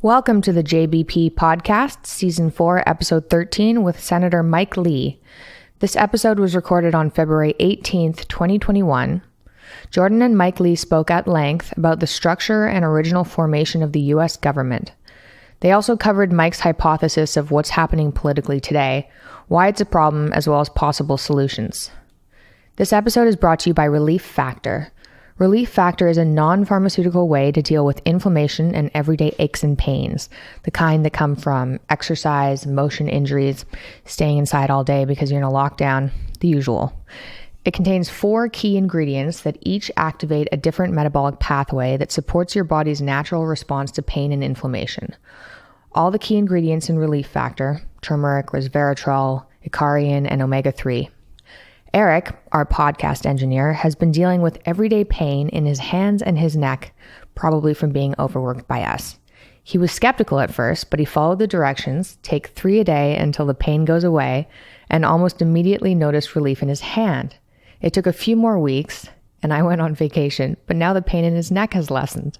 Welcome to the JBP Podcast, Season 4, Episode 13, with Senator Mike Lee. This episode was recorded on February 18th, 2021. Jordan and Mike Lee spoke at length about the structure and original formation of the U.S. government. They also covered Mike's hypothesis of what's happening politically today, why it's a problem, as well as possible solutions. This episode is brought to you by Relief Factor. Relief Factor is a non-pharmaceutical way to deal with inflammation and everyday aches and pains, the kind that come from exercise, motion injuries, staying inside all day because you're in a lockdown, the usual. It contains 4 key ingredients that each activate a different metabolic pathway that supports your body's natural response to pain and inflammation. All the key ingredients in Relief Factor, turmeric, resveratrol, icariin, and omega-3. Eric, our podcast engineer, has been dealing with everyday pain in his hands and his neck, probably from being overworked by us. He was skeptical at first, but he followed the directions, take 3 a day until the pain goes away, and almost immediately noticed relief in his hand. It took a few more weeks, and I went on vacation, but now the pain in his neck has lessened.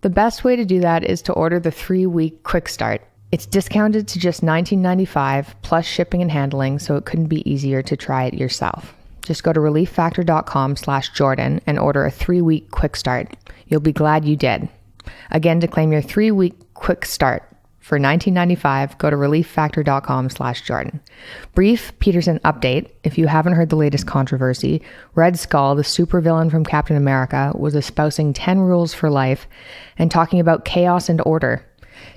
The best way to do that is to order the 3-week Quick Start. It's discounted to just $19.95 plus shipping and handling, so it couldn't be easier to try it yourself. Just go to relieffactor.com/Jordan and order a 3-week Quick Start. You'll be glad you did. Again, to claim your 3-week Quick Start for $19.95, go to relieffactor.com/Jordan. Brief Peterson update. If you haven't heard the latest controversy, Red Skull, the supervillain from Captain America, was espousing 10 rules for life and talking about chaos and order.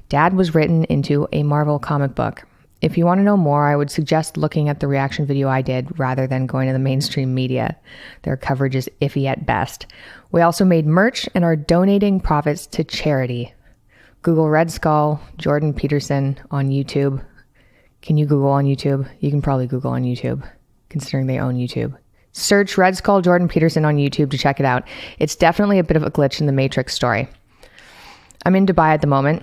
Dad was written into a Marvel comic book. If you want to know more, I would suggest looking at the reaction video I did rather than going to the mainstream media. Their coverage is iffy at best. We also made merch and are donating profits to charity. Google Red Skull, Jordan Peterson on YouTube. Can you Google on YouTube? You can probably Google on YouTube, considering they own YouTube. Search Red Skull Jordan Peterson on YouTube to check it out. It's definitely a bit of a glitch in the Matrix story. I'm in Dubai at the moment.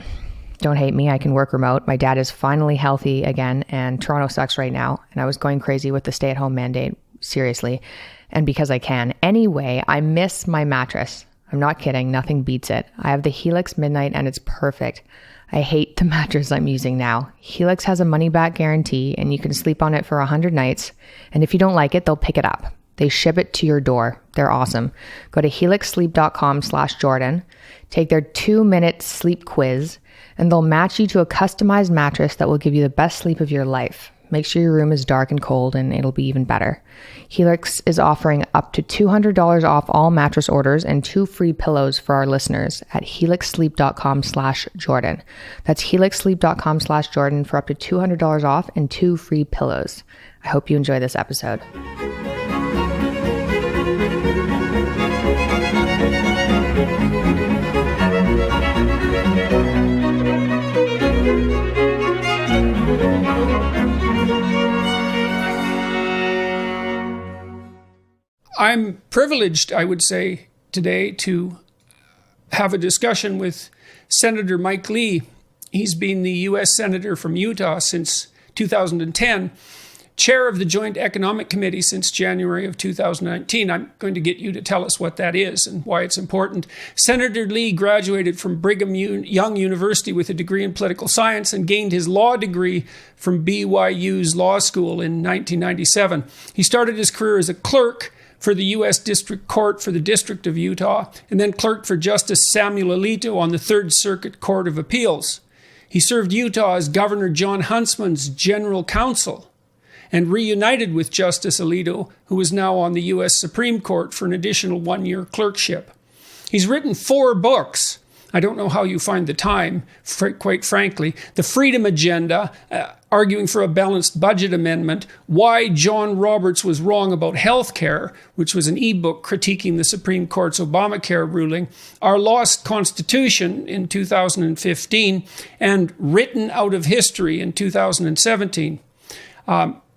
Don't hate me, I can work remote. My dad is finally healthy again, and Toronto sucks right now. And I was going crazy with the stay-at-home mandate, seriously. And because I can. Anyway, I miss my mattress. I'm not kidding, nothing beats it. I have the Helix Midnight and it's perfect. I hate the mattress I'm using now. Helix has a money-back guarantee and you can sleep on it for 100 nights. And if you don't like it, they'll pick it up. They ship it to your door. They're awesome. Go to helixsleep.com/Jordan. Take their 2-minute sleep quiz, and they'll match you to a customized mattress that will give you the best sleep of your life. Make sure your room is dark and cold, and it'll be even better. Helix is offering up to $200 off all mattress orders and 2 free pillows for our listeners at helixsleep.com/Jordan. That's helixsleep.com/Jordan for up to $200 off and 2 free pillows. I hope you enjoy this episode. I'm privileged, I would say, today to have a discussion with Senator Mike Lee. He's been the U.S. Senator from Utah since 2010, chair of the Joint Economic Committee since January of 2019. I'm going to get you to tell us what that is and why it's important. Senator Lee graduated from Brigham Young University with a degree in political science and gained his law degree from BYU's law school in 1997. He started his career as a clerk for the U.S. District Court for the District of Utah, and then clerked for Justice Samuel Alito on the Third Circuit Court of Appeals. He served Utah as Governor John Huntsman's general counsel and reunited with Justice Alito, who is now on the U.S. Supreme Court for an additional 1-year clerkship. He's written 4 books. I don't know how you find the time, quite frankly. The Freedom Agenda, arguing for a balanced budget amendment, Why John Roberts Was Wrong About Health Care, which was an ebook critiquing the Supreme Court's Obamacare ruling, Our Lost Constitution in 2015, and Written Out of History in 2017.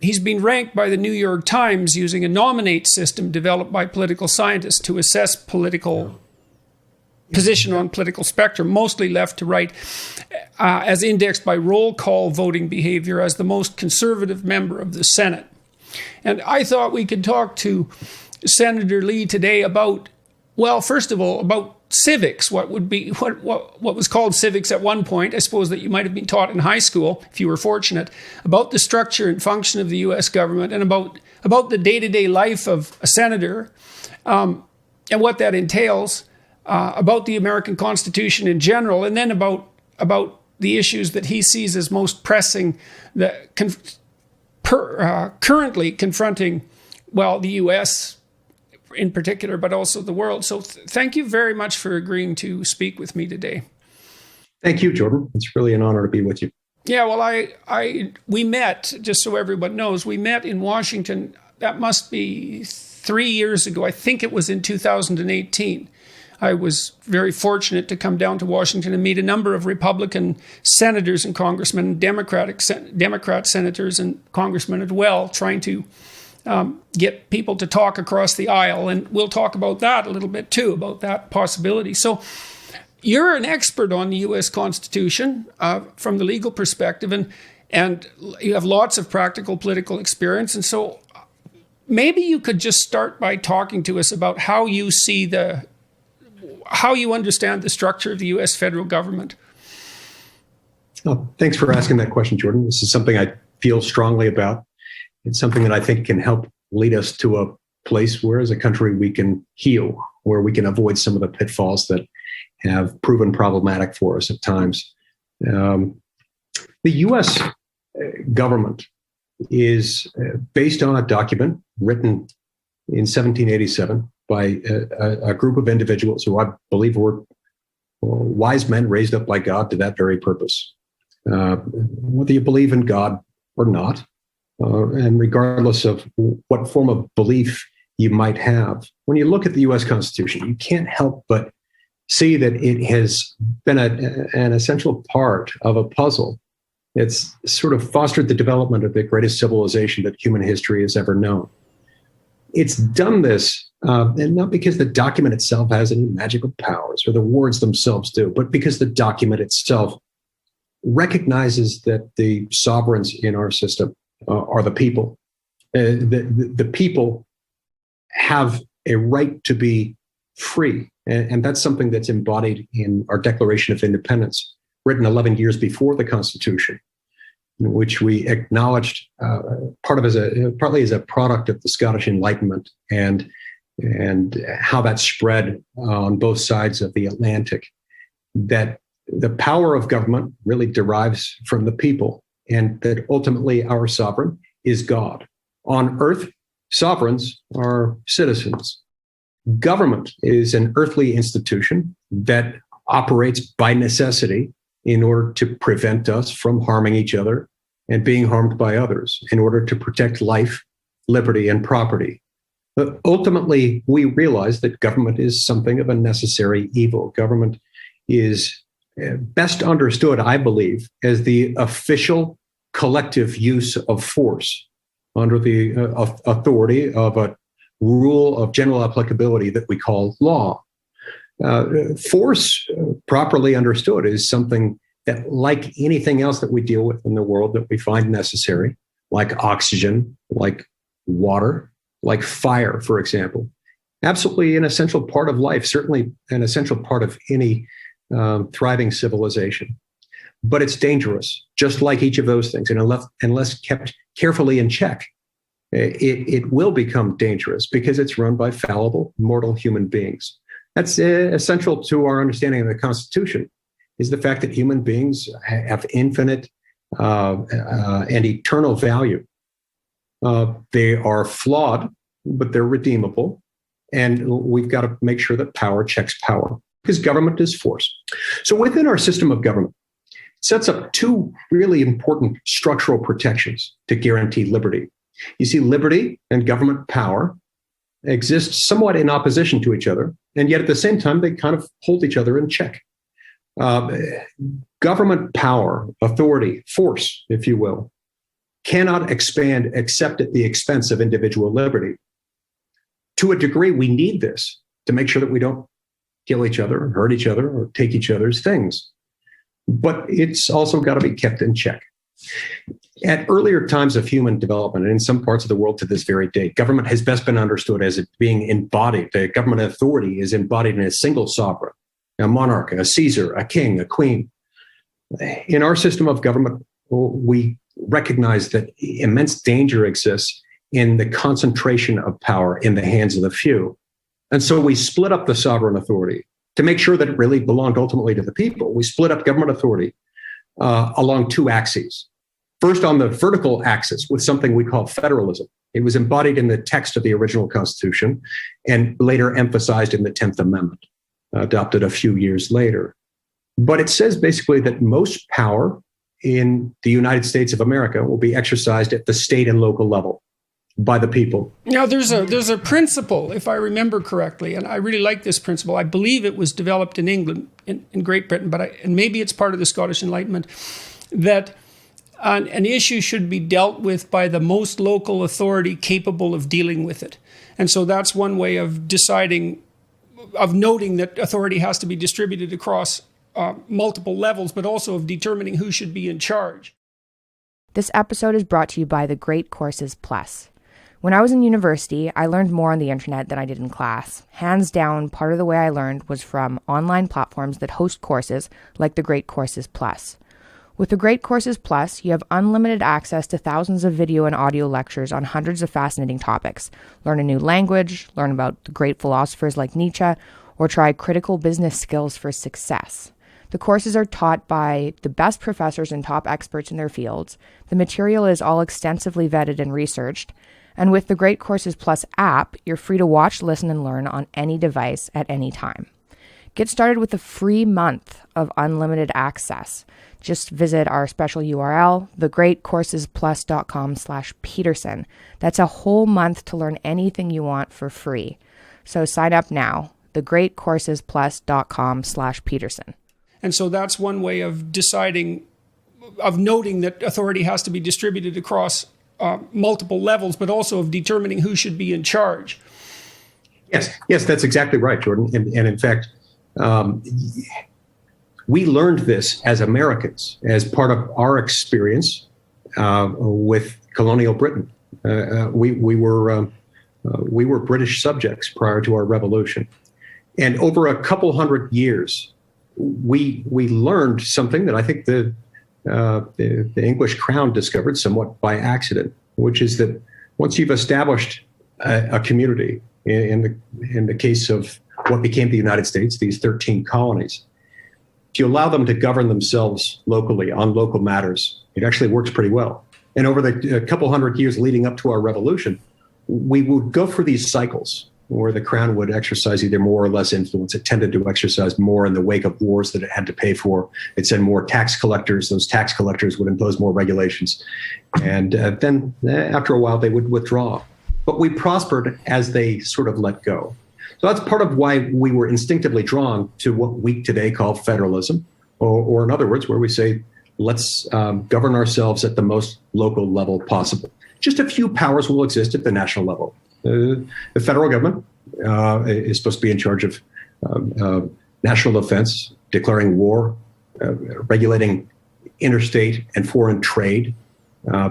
He's been ranked by the New York Times using a nominate system developed by political scientists to assess political position on political spectrum, mostly left to right, as indexed by roll call voting behavior as the most conservative member of the Senate. And I thought we could talk to Senator Lee today about, well, first of all, about civics, what was called civics at one point, I suppose that you might have been taught in high school, if you were fortunate, about the structure and function of the U.S. government and about the day-to-day life of a senator and what that entails, about the American Constitution in general, and then about the issues that he sees as most pressing, currently confronting, well, the U.S. in particular, but also the world. So thank you very much for agreeing to speak with me today. Thank you, Jordan. It's really an honor to be with you. Yeah, well, we met, just so everyone knows, we met in Washington. That must be 3 years ago. I think it was in 2018. I was very fortunate to come down to Washington and meet a number of Republican senators and congressmen, Democrat senators and congressmen as well, trying to get people to talk across the aisle. And we'll talk about that a little bit too, about that possibility. So you're an expert on the U.S. Constitution from the legal perspective, and you have lots of practical political experience. And so maybe you could just start by talking to us about how you see how you understand the structure of the U.S. federal government. Oh, thanks for asking that question, Jordan. This is something I feel strongly about. It's something that I think can help lead us to a place where, as a country, we can heal, where we can avoid some of the pitfalls that have proven problematic for us at times. The U.S. government is based on a document written in 1787 by a group of individuals who I believe were wise men raised up by God to that very purpose. Whether you believe in God or not, and regardless of what form of belief you might have, when you look at the U.S. Constitution, you can't help but see that it has been an essential part of a puzzle. It's sort of fostered the development of the greatest civilization that human history has ever known. It's done this, and not because the document itself has any magical powers or the words themselves do, but because the document itself recognizes that the sovereigns in our system are the people. The people have a right to be free, and that's something that's embodied in our Declaration of Independence, written 11 years before the Constitution, which we acknowledged partly as a product of the Scottish Enlightenment and how that spread on both sides of the Atlantic, that the power of government really derives from the people, and that ultimately our sovereign is God. On earth, sovereigns are citizens. Government is an earthly institution that operates by necessity in order to prevent us from harming each other and being harmed by others, in order to protect life, liberty, and property. But ultimately, we realize that government is something of a necessary evil. Government is best understood, I believe, as the official collective use of force under the authority of a rule of general applicability that we call law. Force, properly understood, is something that, like anything else that we deal with in the world that we find necessary, like oxygen, like water, like fire, for example, absolutely an essential part of life, certainly an essential part of any thriving civilization. But it's dangerous, just like each of those things. And unless kept carefully in check, it will become dangerous because it's run by fallible, mortal human beings. That's essential to our understanding of the Constitution, is the fact that human beings have infinite and eternal value. They are flawed, but they're redeemable. And we've got to make sure that power checks power, because government is force. So within our system of government, it sets up two really important structural protections to guarantee liberty. You see, liberty and government power exist somewhat in opposition to each other, and yet at the same time, they kind of hold each other in check. Government power, authority, force, if you will, cannot expand except at the expense of individual liberty. To a degree, we need this to make sure that we don't kill each other, hurt each other, or take each other's things. But it's also got to be kept in check. At earlier times of human development, and in some parts of the world to this very day, government has best been understood as it being embodied. The government authority is embodied in a single sovereign, a monarch, a Caesar, a king, a queen. In our system of government, we recognize that immense danger exists in the concentration of power in the hands of the few. And so we split up the sovereign authority to make sure that it really belonged ultimately to the people. We split up government authority along two axes. First, on the vertical axis with something we call federalism. It was embodied in the text of the original Constitution and later emphasized in the 10th Amendment, adopted a few years later. But it says basically that most power in the United States of America will be exercised at the state and local level by the people. Now, there's a principle, if I remember correctly, and I really like this principle. I believe it was developed in England, in Great Britain, and maybe it's part of the Scottish Enlightenment, that an issue should be dealt with by the most local authority capable of dealing with it. And so that's one way of deciding, of noting that authority has to be distributed across multiple levels, but also of determining who should be in charge. This episode is brought to you by the Great Courses Plus. When I was in university, I learned more on the internet than I did in class. Hands down, part of the way I learned was from online platforms that host courses like the Great Courses Plus. With the Great Courses Plus, you have unlimited access to thousands of video and audio lectures on hundreds of fascinating topics. Learn a new language, learn about the great philosophers like Nietzsche, or try critical business skills for success. The courses are taught by the best professors and top experts in their fields. The material is all extensively vetted and researched. And with the Great Courses Plus app, you're free to watch, listen, and learn on any device at any time. Get started with a free month of unlimited access. Just visit our special URL, thegreatcoursesplus.com/Peterson. That's a whole month to learn anything you want for free. So sign up now, thegreatcoursesplus.com/Peterson. And so that's one way of deciding, of noting that authority has to be distributed across multiple levels, but also of determining who should be in charge. Yes, that's exactly right, Jordan. And in fact, we learned this as Americans, as part of our experience with colonial Britain. We were British subjects prior to our revolution. And over a couple hundred years, we learned something that I think the English crown discovered somewhat by accident, which is that once you've established a community, in the case of what became the United States, these 13 colonies, if you allow them to govern themselves locally on local matters, it actually works pretty well. And over the couple hundred years leading up to our revolution, we would go through these cycles where the crown would exercise either more or less influence. It tended to exercise more in the wake of wars that it had to pay for. It sent more tax collectors. Those tax collectors would impose more regulations. And then after a while, they would withdraw. But we prospered as they sort of let go. So that's part of why we were instinctively drawn to what we today call federalism, or in other words, where we say, let's govern ourselves at the most local level possible. Just a few powers will exist at the national level. The federal government is supposed to be in charge of national defense, declaring war, regulating interstate and foreign trade,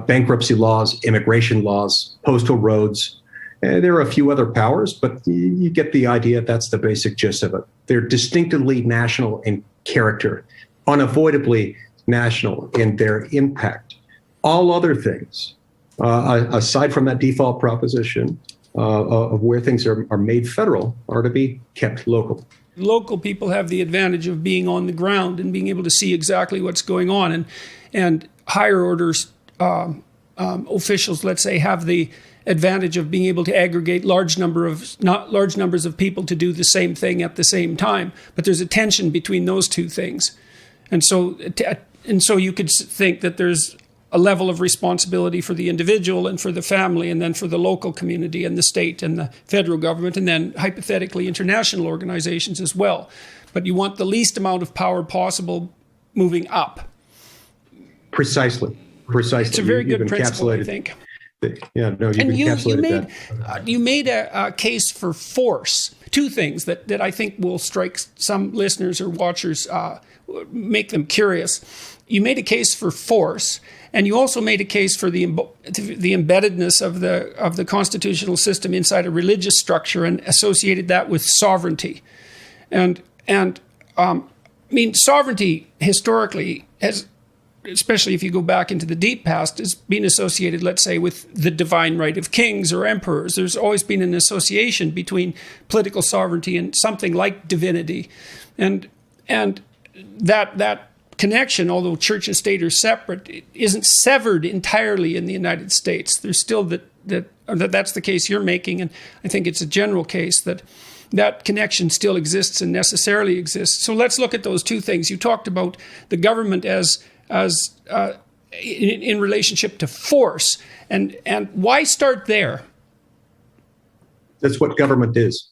bankruptcy laws, immigration laws, postal roads. There are a few other powers, but you get the idea. That's the basic gist of it. They're distinctively national in character, unavoidably national in their impact. All other things, aside from that default proposition of where things are made federal, are to be kept local. Local people have the advantage of being on the ground and being able to see exactly what's going on. And higher orders officials, let's say, have the advantage of being able to aggregate large numbers of people to do the same thing at the same time. But there's a tension between those two things. And so you could think that there's a level of responsibility for the individual and for the family, and then for the local community and the state and the federal government, and then hypothetically international organizations as well. But you want the least amount of power possible moving up. Precisely. It's a very good principle, I think. Yeah, no, you made a case for force. Two things that I think will strike some listeners or watchers, make them curious. You made a case for force, and you also made a case for the embeddedness of the constitutional system inside a religious structure, and associated that with sovereignty. And sovereignty historically has, especially if you go back into the deep past, has been associated, let's say, with the divine right of kings or emperors. There's always been an association between political sovereignty and something like divinity. And that connection, although church and state are separate, it isn't severed entirely in the United States. There's still that's the case you're making, and I think it's a general case that connection still exists and necessarily exists. So let's look at those two things. You talked about the government as in relationship to force, and why start there? That's what government is.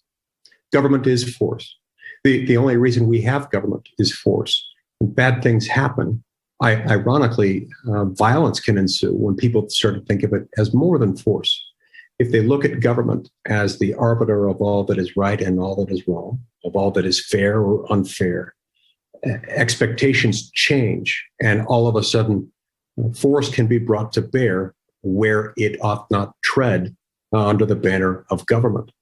Government is force. The only reason we have government is force. When bad things happen, ironically, violence can ensue when people start to think of it as more than force. If they look at government as the arbiter of all that is right and all that is wrong, of all that is fair or unfair, expectations change, and all of a sudden, force can be brought to bear where it ought not tread under the banner of government.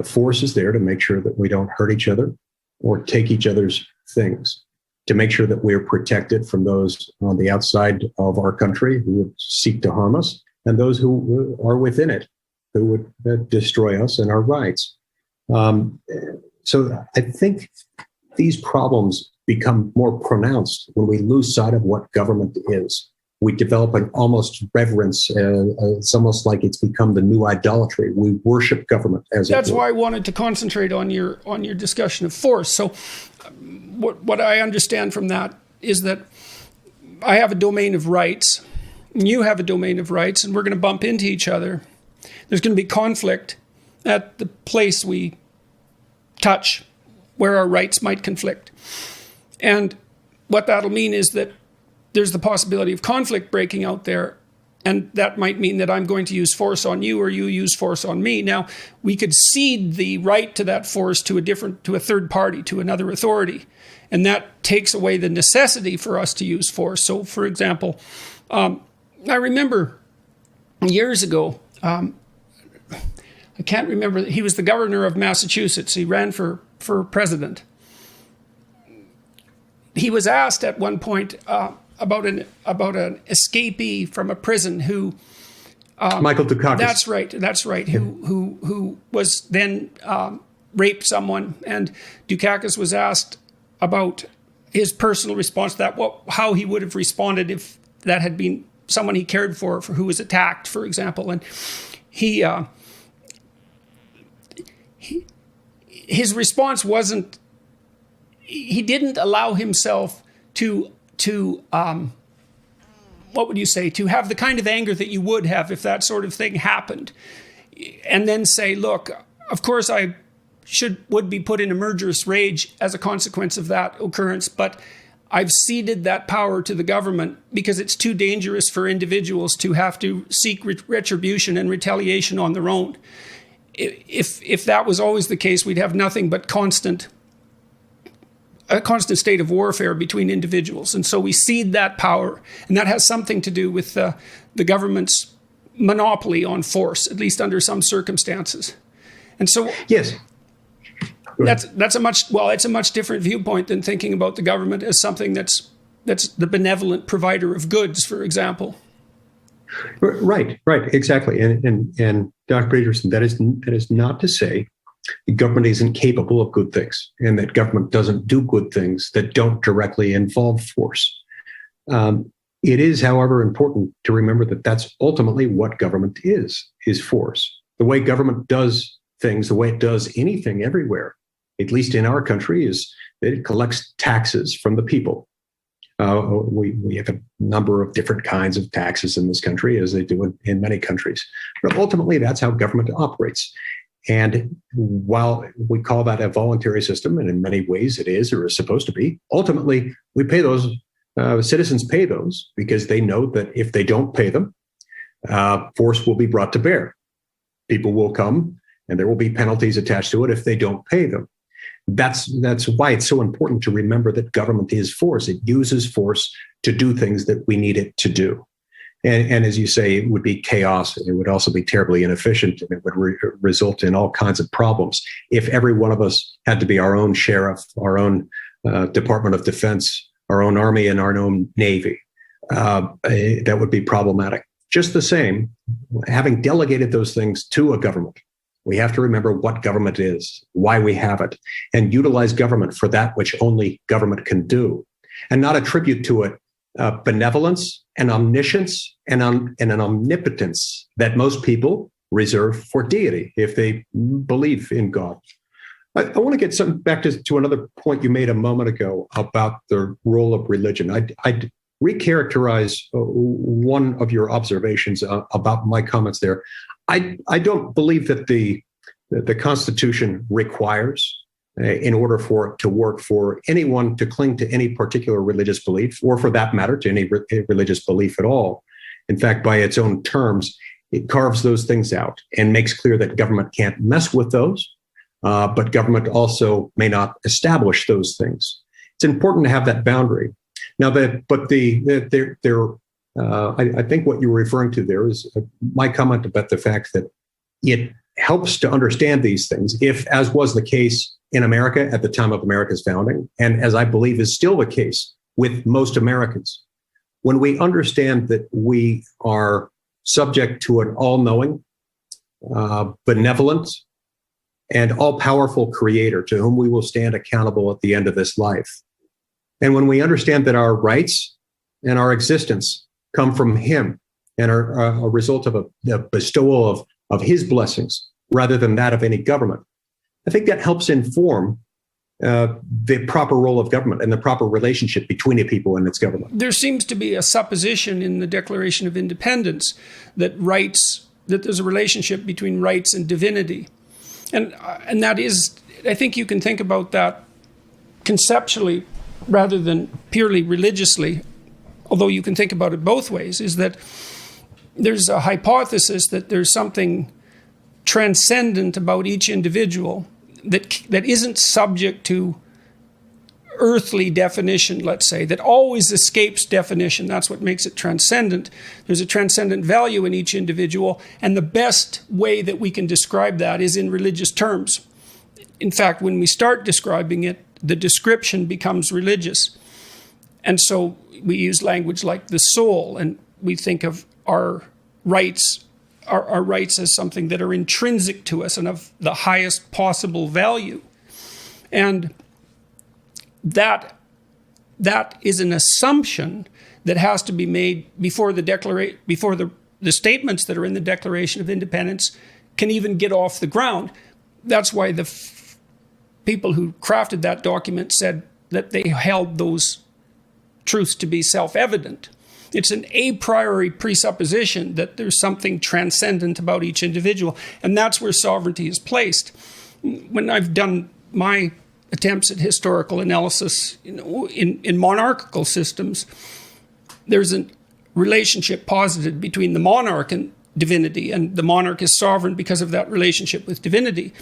Force is there to make sure that we don't hurt each other or take each other's things, to make sure that we're protected from those on the outside of our country who would seek to harm us, and those who are within it who would destroy us and our rights. So I think these problems become more pronounced when we lose sight of what government is. We develop an almost reverence. It's almost like it's become the new idolatry. We worship government as That's why I wanted to concentrate on your discussion of force. So what I understand from that is that I have a domain of rights, and you have a domain of rights, and we're going to bump into each other. There's going to be conflict at the place we touch where our rights might conflict. And what that'll mean is that there's the possibility of conflict breaking out there, and that might mean that I'm going to use force on you or you use force on me. Now, we could cede the right to that force to a third party, to another authority, and that takes away the necessity for us to use force. So, for example, I remember years ago, I can't remember, he was the governor of Massachusetts. He ran for president. He was asked at one point about an escapee from a prison who Michael Dukakis. That's right. Who was then raped someone, and Dukakis was asked about his personal response to that, how he would have responded if that had been someone he cared for who was attacked, for example, and his response wasn't. He didn't allow himself to what would you say, to have the kind of anger that you would have if that sort of thing happened, and then say, look, of course I would be put in a murderous rage as a consequence of that occurrence, but I've ceded that power to the government because it's too dangerous for individuals to have to seek retribution and retaliation on their own. If that was always the case, we'd have nothing but a constant state of warfare between individuals. And so we cede that power, and that has something to do with the government's monopoly on force, at least under some circumstances. And so yes, it's a much different viewpoint than thinking about the government as something that's the benevolent provider of goods, for example. Right, exactly. And Dr. Peterson, that is not to say the government isn't capable of good things, and that government doesn't do good things that don't directly involve force. It is, however, important to remember that that's ultimately what government is force. The way government does things, the way it does anything everywhere, at least in our country, is that it collects taxes from the people. We have a number of different kinds of taxes in this country, as they do in many countries. But ultimately, that's how government operates. And while we call that a voluntary system, and in many ways it is or is supposed to be, ultimately we pay those, citizens pay those because they know that if they don't pay them, force will be brought to bear. People will come and there will be penalties attached to it if they don't pay them. That's why it's so important to remember that government is force. It uses force to do things that we need it to do. And as you say, it would be chaos. It would also be terribly inefficient, and it would result in all kinds of problems if every one of us had to be our own sheriff, our own Department of Defense, our own Army, and our own Navy. That would be problematic. Just the same, having delegated those things to a government, we have to remember what government is, why we have it, and utilize government for that which only government can do, and not attribute to it benevolence and omniscience and an omnipotence that most people reserve for deity if they believe in God. I want to get back to another point you made a moment ago about the role of religion. I'd recharacterize one of your observations about my comments there. I don't believe that the Constitution requires, in order for it to work, for anyone to cling to any particular religious belief, or for that matter, to any religious belief at all. In fact, by its own terms, it carves those things out and makes clear that government can't mess with those, but government also may not establish those things. It's important to have that boundary. Now, I think what you were referring to there is my comment about the fact that it helps to understand these things, if, as was the case in America at the time of America's founding, and as I believe is still the case with most Americans, when we understand that we are subject to an all-knowing, benevolent, and all-powerful creator to whom we will stand accountable at the end of this life. And when we understand that our rights and our existence come from him and are a result of a bestowal of his blessings rather than that of any government, I think that helps inform the proper role of government and the proper relationship between a people and its government. There seems to be a supposition in the Declaration of Independence that there's a relationship between rights and divinity. And that is, I think you can think about that conceptually rather than purely religiously, although you can think about it both ways, is that there's a hypothesis that there's something transcendent about each individual that isn't subject to earthly definition, let's say, that always escapes definition. That's what makes it transcendent. There's a transcendent value in each individual, and the best way that we can describe that is in religious terms. In fact, when we start describing it, the description becomes religious. And so we use language like the soul, and we think of our rights as something that are intrinsic to us and of the highest possible value. And that is an assumption that has to be made before the statements that are in the Declaration of Independence can even get off the ground. That's why the people who crafted that document said that they held those truths to be self-evident. It's an a priori presupposition that there's something transcendent about each individual, and that's where sovereignty is placed. When I've done my attempts at historical analysis, in monarchical systems, there's a relationship posited between the monarch and divinity, and the monarch is sovereign because of that relationship with divinity.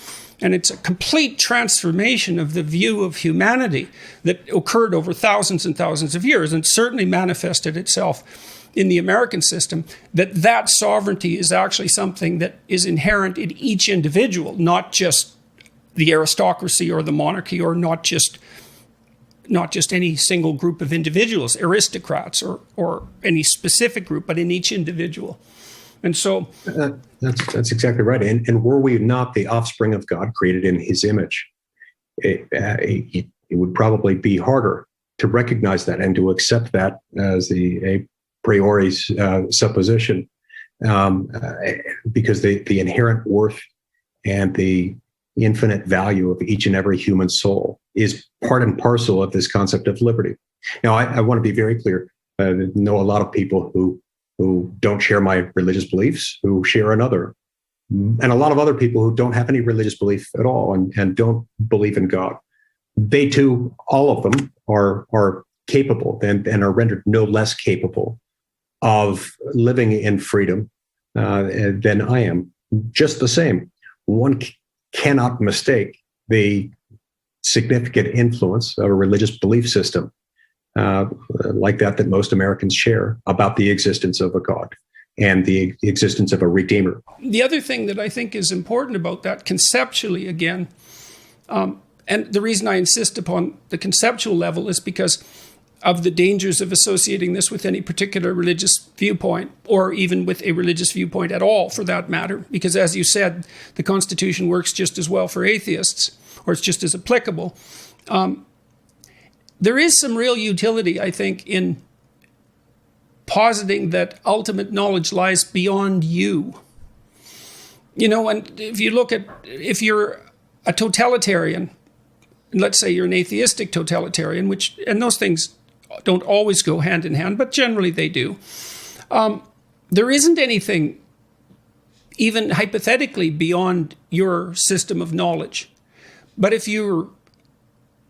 And it's a complete transformation of the view of humanity that occurred over thousands and thousands of years, and certainly manifested itself in the American system, that sovereignty is actually something that is inherent in each individual, not just the aristocracy or the monarchy, or not just any single group of individuals, aristocrats, or any specific group, but in each individual. And so that's exactly right. And were we not the offspring of God, created in his image, it would probably be harder to recognize that and to accept that as a priori supposition, because the inherent worth and the infinite value of each and every human soul is part and parcel of this concept of liberty. Now, I want to be very clear. I know a lot of people who don't share my religious beliefs, who share another, and a lot of other people who don't have any religious belief at all and don't believe in God. They too, all of them, are capable and are rendered no less capable of living in freedom than I am. Just the same, one cannot mistake the significant influence of a religious belief system like that most Americans share about the existence of a God and the existence of a Redeemer. The other thing that I think is important about that conceptually, again, And the reason I insist upon the conceptual level is because of the dangers of associating this with any particular religious viewpoint, or even with a religious viewpoint at all, for that matter. Because as you said, the Constitution works just as well for atheists, or it's just as applicable. There is some real utility, I think, in positing that ultimate knowledge lies beyond you. And if you look at, if you're a totalitarian, let's say you're an atheistic totalitarian, and those things don't always go hand in hand, but generally they do. There isn't anything, even hypothetically, beyond your system of knowledge. But if you're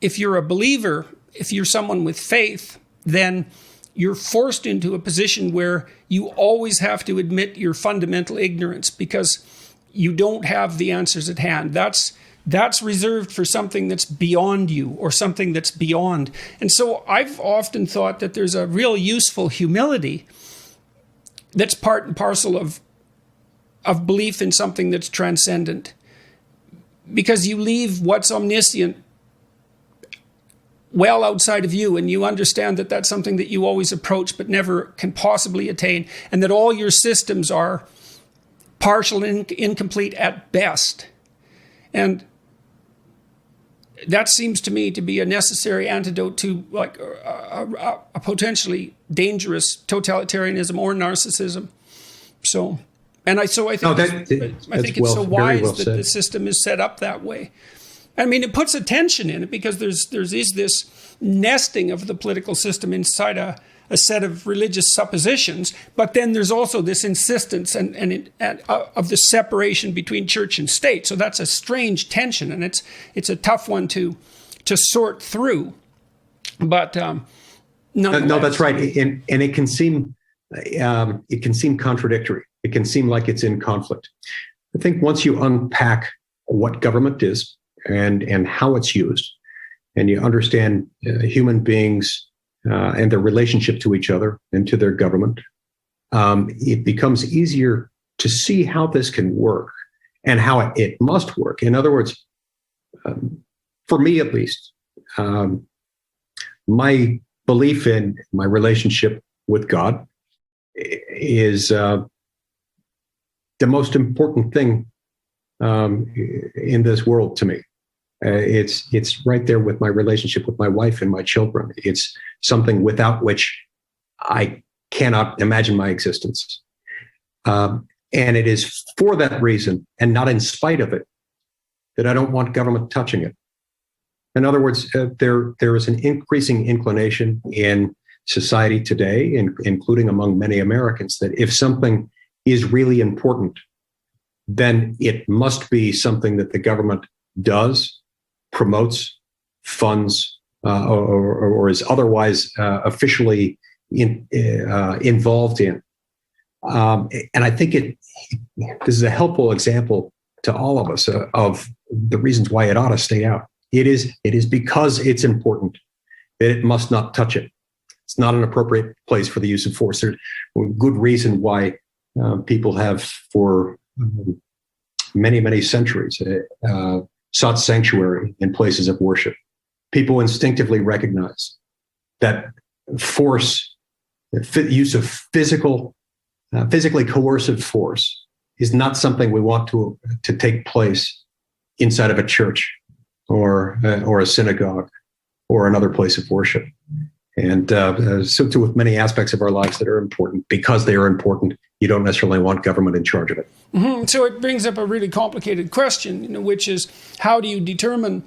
a believer, if you're someone with faith, then you're forced into a position where you always have to admit your fundamental ignorance because you don't have the answers at hand. That's reserved for something that's beyond you, or something that's beyond. And so I've often thought that there's a real useful humility that's part and parcel of belief in something that's transcendent. Because you leave what's omniscient well outside of you, and you understand that that's something that you always approach but never can possibly attain, and that all your systems are partial and incomplete at best. And that seems to me to be a necessary antidote to like a potentially dangerous totalitarianism or narcissism. I think it's so wise that the system is set up that way. I mean, it puts a tension in it because there is this nesting of the political system inside a set of religious suppositions, but then there's also this insistence and of the separation between church and state. So that's a strange tension, and it's a tough one to sort through. But no, that's right, and it can seem contradictory. It can seem like it's in conflict. I think once you unpack what government is and how it's used, and you understand human beings and their relationship to each other and to their government, it becomes easier to see how this can work and how it must work. In other words, for me at least, my belief in my relationship with God is the most important thing in this world to me. It's right there with my relationship with my wife and my children. It's something without which I cannot imagine my existence. And it is for that reason, and not in spite of it, that I don't want government touching it. In other words, there is an increasing inclination in society today, including among many Americans, that if something is really important, then it must be something that the government does, promotes, funds, or is otherwise officially involved in. And I think this is a helpful example to all of us of the reasons why it ought to stay out. It is because it's important that it must not touch it. It's not an appropriate place for the use of force. There's a good reason why people have, for many, many centuries, sought sanctuary in places of worship. People instinctively recognize that force, the use of physically coercive force, is not something we want to take place inside of a church or a synagogue or another place of worship. And so too with many aspects of our lives that are important. Because they are important, you don't necessarily want government in charge of it. Mm-hmm. So it brings up a really complicated question, which is, how do you determine?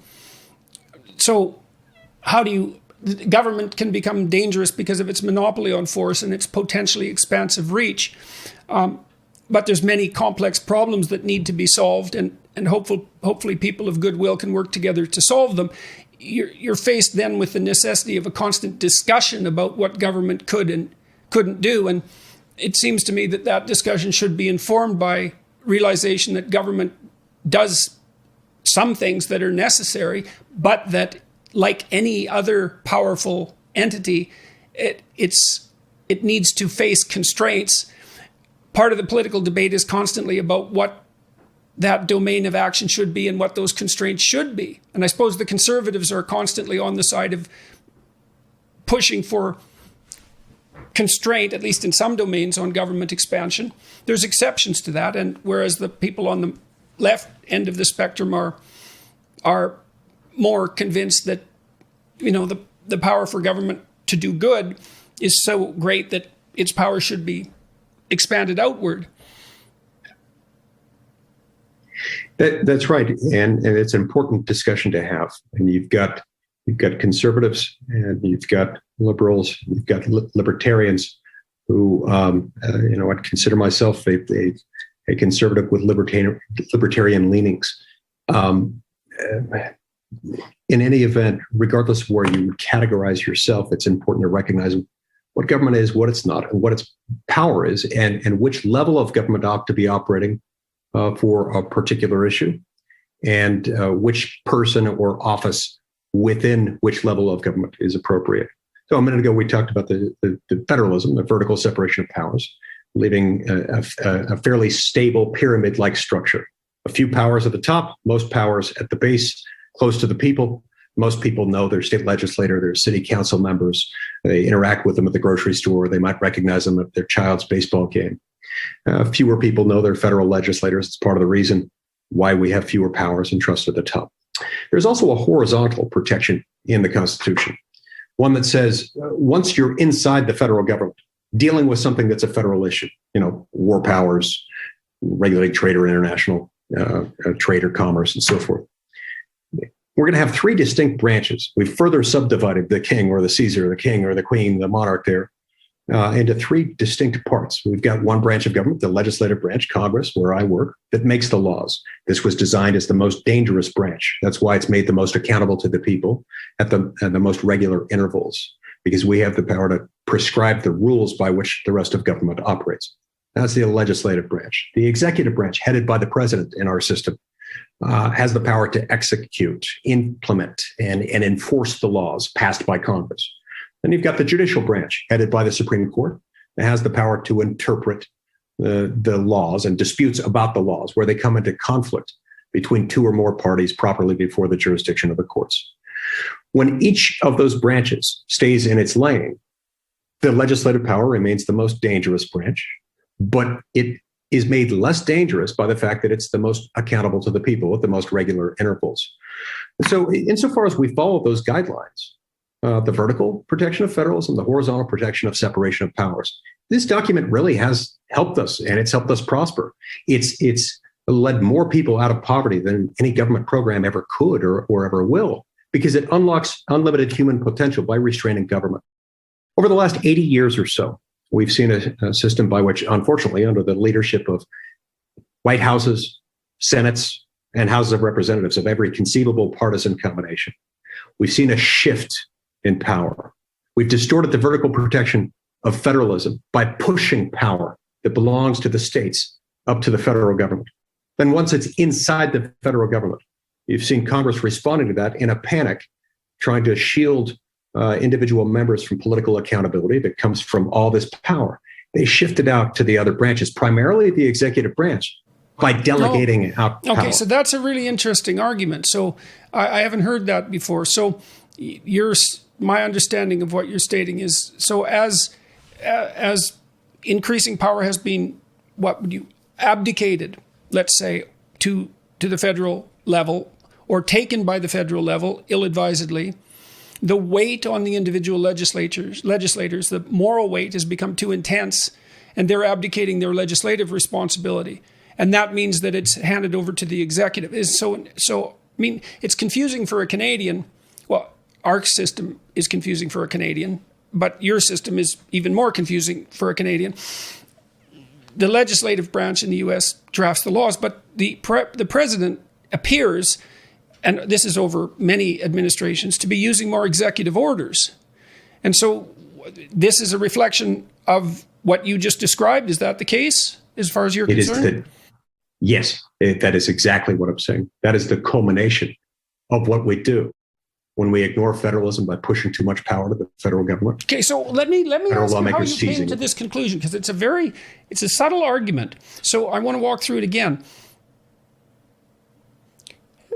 Government can become dangerous because of its monopoly on force and its potentially expansive reach. But there's many complex problems that need to be solved, and hopefully people of goodwill can work together to solve them. You're faced then with the necessity of a constant discussion about what government could and couldn't do. And it seems to me that discussion should be informed by realization that government does some things that are necessary, but that, like any other powerful entity, it needs to face constraints. Part of the political debate is constantly about what that domain of action should be and what those constraints should be. And I suppose the Conservatives are constantly on the side of pushing for constraint, at least in some domains, on government expansion. There's exceptions to that, and whereas the people on the left end of the spectrum are more convinced that, you know, the power for government to do good is so great that its power should be expanded outward. That's right, and it's an important discussion to have. And you've got conservatives, and you've got liberals, you've got libertarians who, I'd consider myself a conservative with libertarian leanings. In any event, regardless of where you categorize yourself, it's important to recognize what government is, what it's not, and what its power is, and which level of government ought to be operating for a particular issue, and which person or office within which level of government is appropriate. So a minute ago, we talked about the federalism, the vertical separation of powers, leaving a fairly stable pyramid-like structure. A few powers at the top, most powers at the base, close to the people. Most people know their state legislator, their city council members. They interact with them at the grocery store. They might recognize them at their child's baseball game. Fewer people know their federal legislators. It's part of the reason why we have fewer powers entrusted at the top. There's also a horizontal protection in the Constitution, one that says once you're inside the federal government, dealing with something that's a federal issue, war powers, regulating trade or international trade or commerce, and so forth. We're going to have three distinct branches. We've further subdivided the king or the Caesar, the king or the queen, the monarch there, into three distinct parts. We've got one branch of government, the legislative branch, Congress, where I work, that makes the laws. This was designed as the most dangerous branch. That's why it's made the most accountable to the people at the most regular intervals, because we have the power to prescribe the rules by which the rest of government operates. That's the legislative branch. The executive branch, headed by the president in our system, has the power to execute, implement, and enforce the laws passed by Congress. Then you've got the judicial branch, headed by the Supreme Court, that has the power to interpret the laws and disputes about the laws where they come into conflict between two or more parties properly before the jurisdiction of the courts. When each of those branches stays in its lane, the legislative power remains the most dangerous branch, but it is made less dangerous by the fact that it's the most accountable to the people at the most regular intervals. So insofar as we follow those guidelines, the vertical protection of federalism, the horizontal protection of separation of powers, this document really has helped us, and it's helped us prosper. It's led more people out of poverty than any government program ever could or ever will, because it unlocks unlimited human potential by restraining government. Over the last 80 years or so, we've seen a system by which, unfortunately, under the leadership of White Houses, Senates, and Houses of Representatives of every conceivable partisan combination, we've seen a shift in power. We've distorted the vertical protection of federalism by pushing power that belongs to the states up to the federal government. Then once it's inside the federal government, you've seen Congress responding to that in a panic, trying to shield individual members from political accountability that comes from all this power. They shifted out to the other branches, primarily the executive branch, by delegating out power. Okay, so that's a really interesting argument. So I haven't heard that before. So my understanding of what you're stating is, so as increasing power has been, abdicated, let's say, to the federal level, or taken by the federal level ill-advisedly, the weight on the individual legislators, the moral weight has become too intense, and they're abdicating their legislative responsibility. And that means that it's handed over to the executive. It's confusing for a Canadian. Well, our system is confusing for a Canadian, but your system is even more confusing for a Canadian. The legislative branch in the U.S. drafts the laws, but the president appears, and this is over many administrations, to be using more executive orders. And so this is a reflection of what you just described. Is that the case, as far as you're concerned? Yes, that is exactly what I'm saying. That is the culmination of what we do when we ignore federalism by pushing too much power to the federal government. Okay, so let me ask you how you came to this conclusion, because it's a subtle argument. So I want to walk through it again.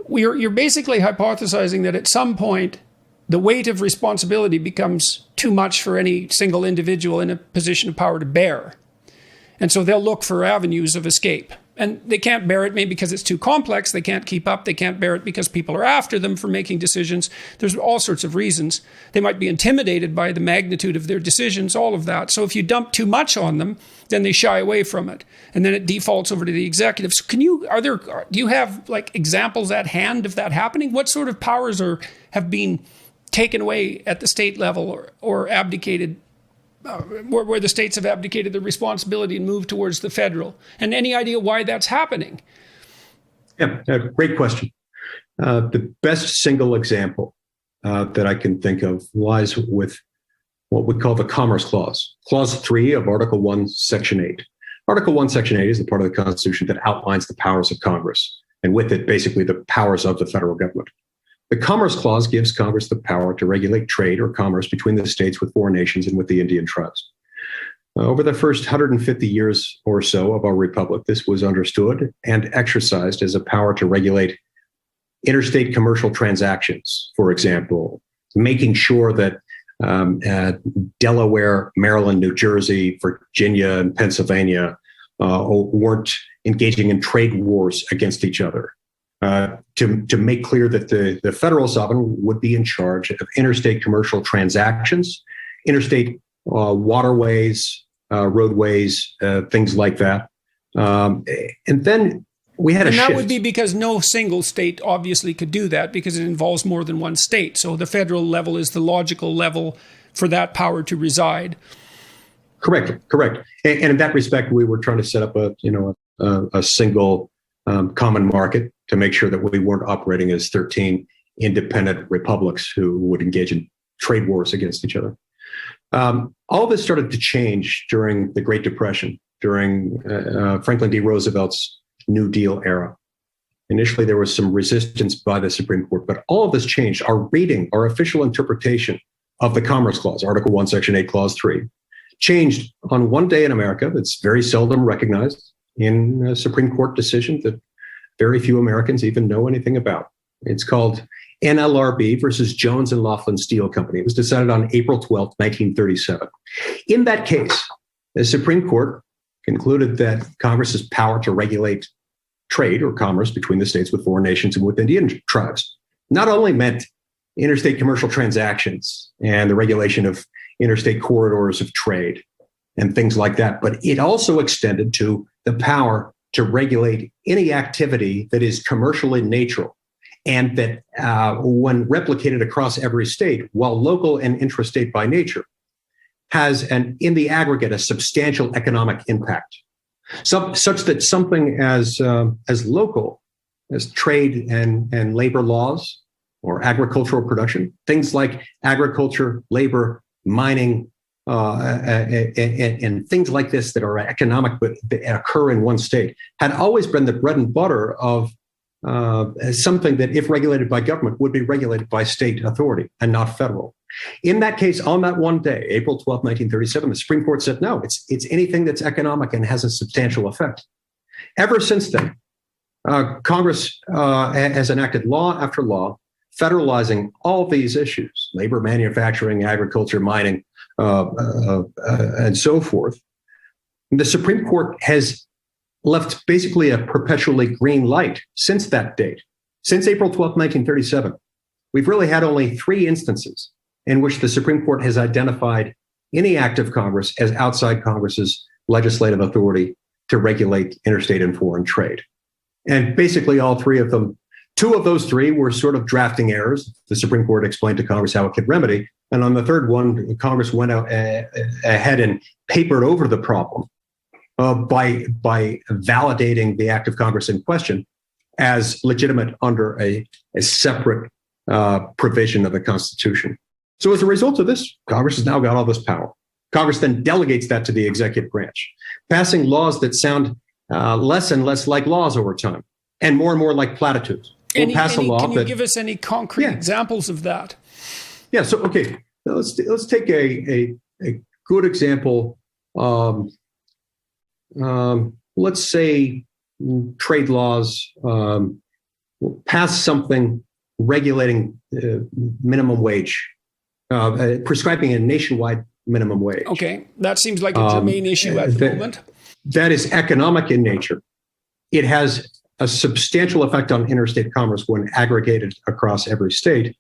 you're basically hypothesizing that at some point, the weight of responsibility becomes too much for any single individual in a position of power to bear. And so they'll look for avenues of escape. And they can't bear it maybe because it's too complex. They can't keep up. They can't bear it because people are after them for making decisions. There's all sorts of reasons. They might be intimidated by the magnitude of their decisions, all of that. So if you dump too much on them, then they shy away from it. And then it defaults over to the executive. So do you have like examples at hand of that happening? What sort of powers have been taken away at the state level or abdicated, where the states have abdicated their responsibility and moved towards the federal? And any idea why that's happening? Yeah, great question. The best single example that I can think of lies with what we call the Commerce Clause, Clause 3 of Article 1, Section 8. Article 1, Section 8 is the part of the Constitution that outlines the powers of Congress, and with it, basically the powers of the federal government. The Commerce Clause gives Congress the power to regulate trade or commerce between the states with foreign nations and with the Indian tribes. Over the first 150 years or so of our republic, this was understood and exercised as a power to regulate interstate commercial transactions, for example, making sure that Delaware, Maryland, New Jersey, Virginia, and Pennsylvania weren't engaging in trade wars against each other. To make clear that the federal sovereign would be in charge of interstate commercial transactions, interstate waterways, roadways, things like that. And then we had a shift. And that would be because no single state obviously could do that because it involves more than one state. So the federal level is the logical level for that power to reside. Correct. And in that respect, we were trying to set up a single common market to make sure that we weren't operating as 13 independent republics who would engage in trade wars against each other. All this started to change during the Great Depression, during Franklin D. Roosevelt's New Deal era. Initially, there was some resistance by the Supreme Court, but all of this changed. Our reading, our official interpretation of the Commerce Clause, Article 1, Section 8, Clause 3, changed on one day in America that's very seldom recognized in a Supreme Court decision that very few Americans even know anything about. It's called NLRB versus Jones and Laughlin Steel Company. It was decided on April 12th, 1937. In that case, the Supreme Court concluded that Congress's power to regulate trade or commerce between the states with foreign nations and with Indian tribes not only meant interstate commercial transactions and the regulation of interstate corridors of trade and things like that, but it also extended to the power to regulate any activity that is commercial in nature and that when replicated across every state, while local and intrastate by nature, has in the aggregate, a substantial economic impact. Such that something as local as trade and labor laws or agricultural production, things like agriculture, labor, mining, and things like this that are economic but that occur in one state, had always been the bread and butter of something that, if regulated by government, would be regulated by state authority and not federal. In that case, on that one day, April 12, 1937, the Supreme Court said, no, it's anything that's economic and has a substantial effect. Ever since then, Congress has enacted law after law, federalizing all these issues, labor, manufacturing, agriculture, mining, and so forth. The Supreme Court has left basically a perpetually green light since that date. Since April 12, 1937, we've really had only 3 instances in which the Supreme Court has identified any act of Congress as outside Congress's legislative authority to regulate interstate and foreign trade. And basically all 3 of them, 2 of those 3 were sort of drafting errors. The Supreme Court explained to Congress how it could remedy. And on the third one, Congress went out ahead and papered over the problem by validating the act of Congress in question as legitimate under a separate provision of the Constitution. So as a result of this, Congress has now got all this power. Congress then delegates that to the executive branch, passing laws that sound less and less like laws over time and more like platitudes. Can you give us any concrete examples of that? Yeah. So, okay, let's take a good example. Let's say trade laws pass something regulating minimum wage, prescribing a nationwide minimum wage. Okay, that seems like a germane issue at the moment. That is economic in nature. It has a substantial effect on interstate commerce when aggregated across every state.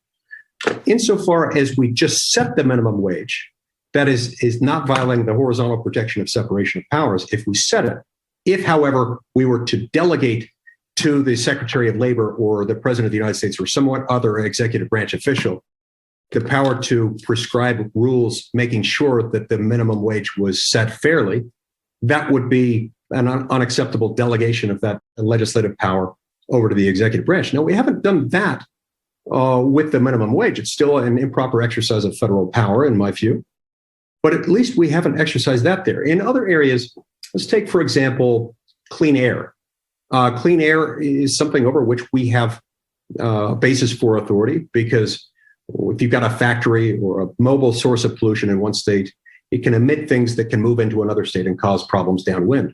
Insofar as we just set the minimum wage, that is not violating the horizontal protection of separation of powers if we set it. If, however, we were to delegate to the Secretary of Labor or the President of the United States or somewhat other executive branch official the power to prescribe rules, making sure that the minimum wage was set fairly, that would be an unacceptable delegation of that legislative power over to the executive branch. Now, we haven't done that with the minimum wage. It's still an improper exercise of federal power, in my view. But at least we haven't exercised that there. In other areas, let's take, for example, clean air. Clean air is something over which we have a basis for authority, because if you've got a factory or a mobile source of pollution in one state, it can emit things that can move into another state and cause problems downwind.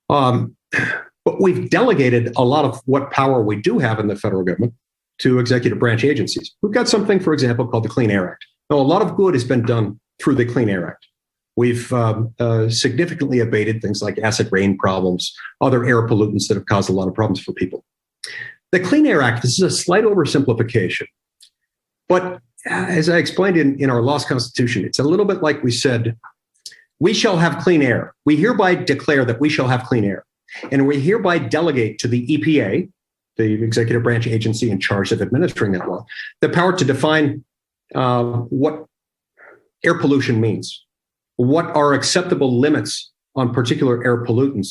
But we've delegated a lot of what power we do have in the federal government to executive branch agencies. We've got something, for example, called the Clean Air Act. Now, a lot of good has been done through the Clean Air Act. We've significantly abated things like acid rain problems, other air pollutants that have caused a lot of problems for people. The Clean Air Act, this is a slight oversimplification. But as I explained in our lost Constitution, it's a little bit like we said, we shall have clean air. We hereby declare that we shall have clean air. And we hereby delegate to the EPA, the executive branch agency in charge of administering that law, the power to define what air pollution means, what are acceptable limits on particular air pollutants,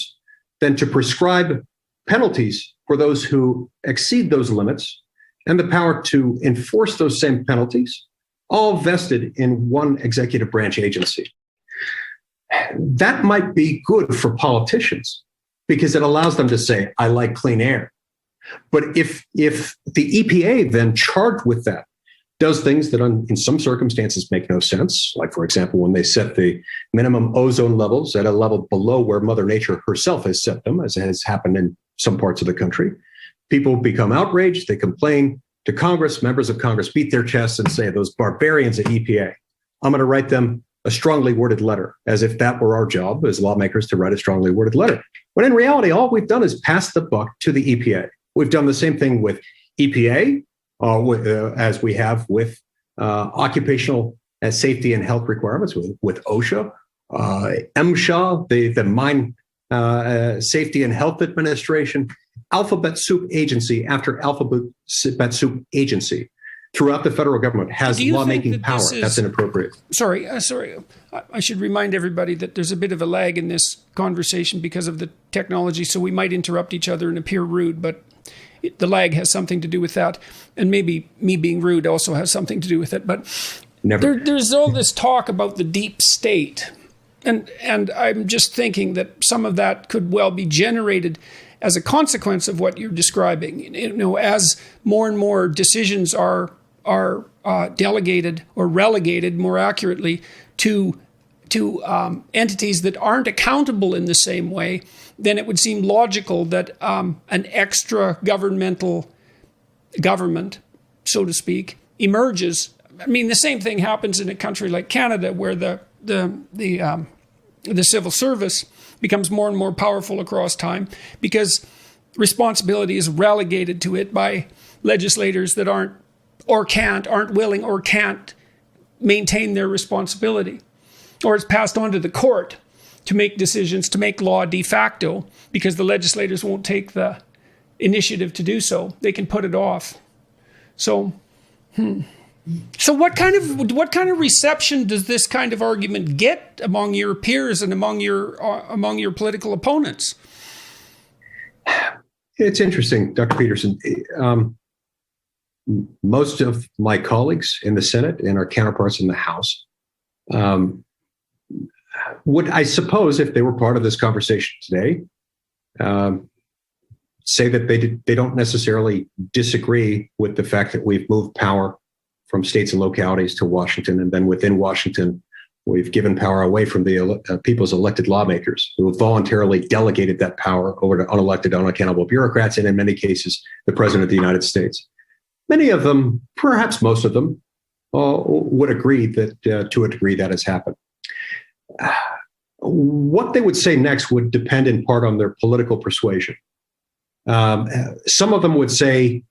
then to prescribe penalties for those who exceed those limits, and the power to enforce those same penalties, all vested in one executive branch agency. That might be good for politicians because it allows them to say, I like clean air. But if the EPA then charged with that does things that in some circumstances make no sense, like, for example, when they set the minimum ozone levels at a level below where Mother Nature herself has set them, as has happened in some parts of the country, people become outraged. They complain to Congress. Members of Congress beat their chests and say, those barbarians at EPA, I'm going to write them a strongly worded letter, as if that were our job as lawmakers to write a strongly worded letter. When in reality, all we've done is pass the buck to the EPA. We've done the same thing with EPA, as we have with occupational safety and health requirements, with OSHA, MSHA, the Mine Safety and Health Administration, alphabet soup agency after alphabet soup agency throughout the federal government has lawmaking power. That's inappropriate. Sorry. I should remind everybody that there's a bit of a lag in this conversation because of the technology, so we might interrupt each other and appear rude, but the lag has something to do with that. And maybe me being rude also has something to do with it. But there's all this talk about the deep state. And I'm just thinking that some of that could well be generated as a consequence of what you're describing. As more and more decisions are delegated or relegated, more accurately, to entities that aren't accountable in the same way, then it would seem logical that an extra governmental government, so to speak, emerges. I mean, the same thing happens in a country like Canada, where the civil service becomes more and more powerful across time because responsibility is relegated to it by legislators that aren't willing or can't maintain their responsibility. Or it's passed on to the court to make decisions, to make law de facto, because the legislators won't take the initiative to do so. They can put it off. So what kind of reception does this kind of argument get among your peers and among your political opponents? It's interesting, Dr. Peterson. Most of my colleagues in the Senate and our counterparts in the House would, I suppose, if they were part of this conversation today, say that they don't necessarily disagree with the fact that we've moved power from states and localities to Washington, and then within Washington, We've given power away from the people's elected lawmakers who have voluntarily delegated that power over to unelected, unaccountable bureaucrats, and in many cases, the President of the United States. Many of them, perhaps most of them, would agree that to a degree that has happened. What they would say next would depend in part on their political persuasion. Some of them would say,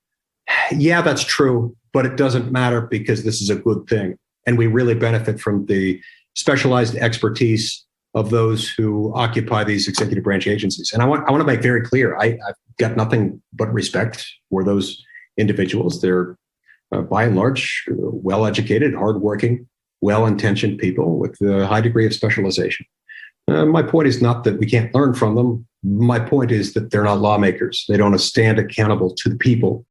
yeah, that's true, but it doesn't matter because this is a good thing. And we really benefit from the specialized expertise of those who occupy these executive branch agencies. And I want to make very clear, I've got nothing but respect for those individuals. They're by and large well-educated, hardworking, well-intentioned people with a high degree of specialization. My point is not that we can't learn from them. My point is that they're not lawmakers. They don't stand accountable to the people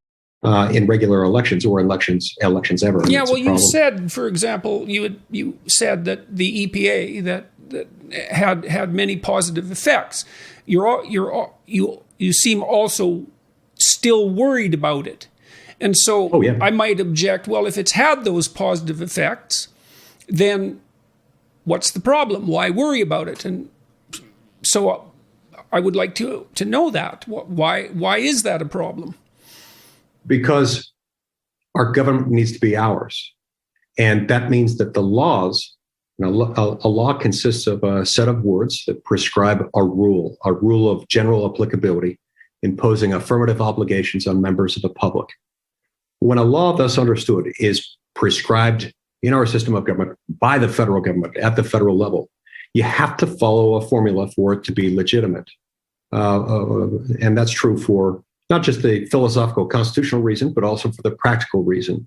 in regular elections or elections ever. Yeah, well, you said, for example, you said that the EPA that had many positive effects. You seem also still worried about it, and so I might object. Well, if it's had those positive effects, then what's the problem? Why worry about it? And so I would like to know that. Why is that a problem? Because our government needs to be ours. And that means that the laws, a law consists of a set of words that prescribe a rule of general applicability, imposing affirmative obligations on members of the public. When a law, thus understood, is prescribed in our system of government by the federal government at the federal level, you have to follow a formula for it to be legitimate. And that's true for not just the philosophical constitutional reason, but also for the practical reason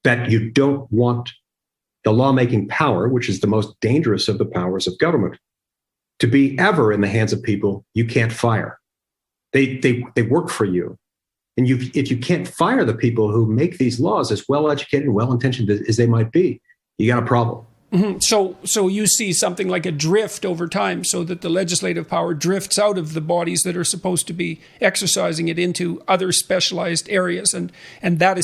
that you don't want the lawmaking power, which is the most dangerous of the powers of government, to be ever in the hands of people you can't fire. They work for you. And if you can't fire the people who make these laws, as well-educated and well-intentioned as they might be, you got a problem. Mm-hmm. So you see something like a drift over time, so that the legislative power drifts out of the bodies that are supposed to be exercising it into other specialized areas, and that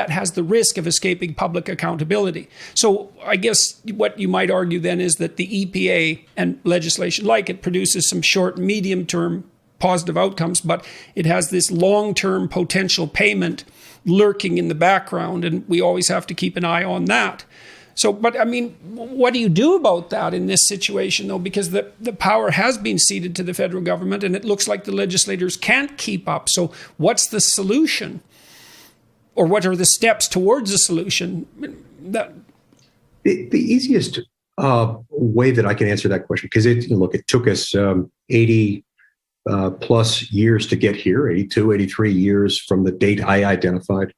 has the risk of escaping public accountability. So I guess what you might argue then is that the EPA and legislation like it produces some short, medium-term positive outcomes, but it has this long-term potential payment lurking in the background, and we always have to keep an eye on that. So, but I mean, what do you do about that in this situation, though? Because the power has been ceded to the federal government, and it looks like the legislators can't keep up. So what's the solution? Or what are the steps towards a solution? The easiest way that I can answer that question, because it took us 80 plus years to get here, 82, 83 years from the date I identified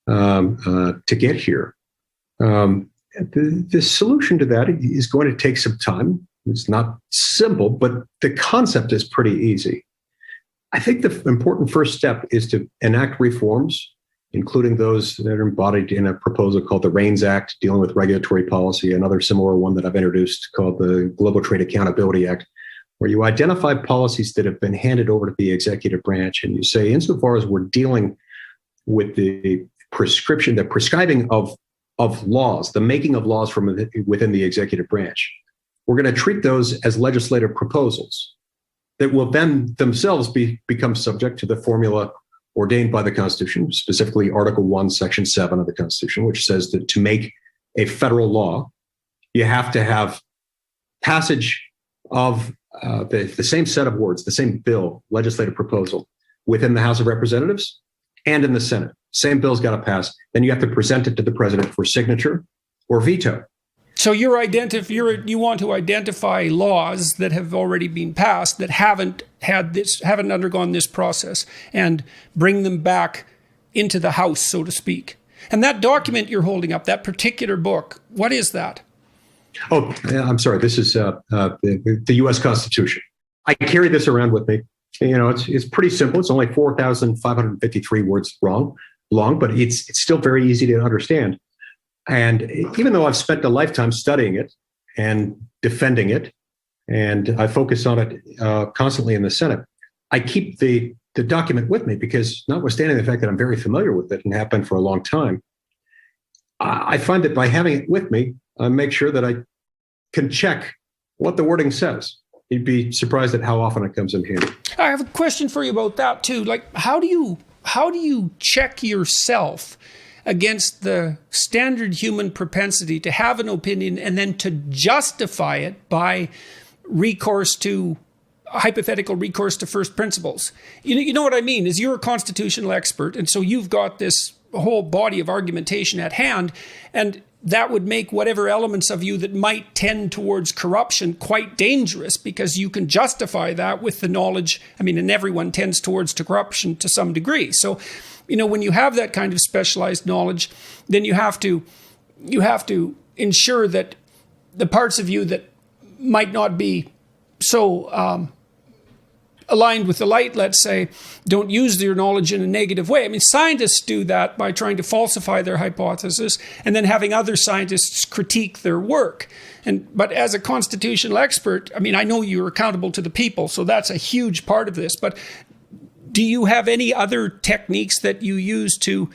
to get here. The solution to that is going to take some time. It's not simple, but the concept is pretty easy. I think the important first step is to enact reforms, including those that are embodied in a proposal called the REINS Act, dealing with regulatory policy, another similar one that I've introduced called the Global Trade Accountability Act, where you identify policies that have been handed over to the executive branch, and you say, insofar as we're dealing with the prescribing of laws, the making of laws from within the executive branch, we're going to treat those as legislative proposals that will then themselves become subject to the formula ordained by the Constitution, specifically Article 1, Section 7 of the Constitution, which says that to make a federal law, you have to have passage of the same set of words, the same bill, legislative proposal, within the House of Representatives and in the Senate. Same bill's got to pass. Then you have to present it to the president for signature or veto. So you want to identify laws that have already been passed that haven't undergone this process, and bring them back into the House, so to speak. And that document you're holding up, that particular book, what is that? Oh, I'm sorry. This is the U.S. Constitution. I carry this around with me. It's pretty simple. It's only 4,553 words long, but it's still very easy to understand. And even though I've spent a lifetime studying it and defending it, and I focus on it constantly in the Senate, I keep the document with me because, notwithstanding the fact that I'm very familiar with it and have been for a long time, I find that by having it with me, make sure that I can check what the wording says. You'd be surprised at how often it comes in handy. I have a question for you about that too. Like, how do you check yourself against the standard human propensity to have an opinion and then to justify it by hypothetical recourse to first principles? You know what I mean? Is you're a constitutional expert, and so you've got this whole body of argumentation at hand, and that would make whatever elements of you that might tend towards corruption quite dangerous, because you can justify that with the knowledge. I mean, and everyone tends towards corruption to some degree. So, when you have that kind of specialized knowledge, then you have to ensure that the parts of you that might not be so aligned with the light, let's say, don't use their knowledge in a negative way. I mean, scientists do that by trying to falsify their hypothesis and then having other scientists critique their work. But as a constitutional expert, I mean, I know you're accountable to the people, so that's a huge part of this. But do you have any other techniques that you use to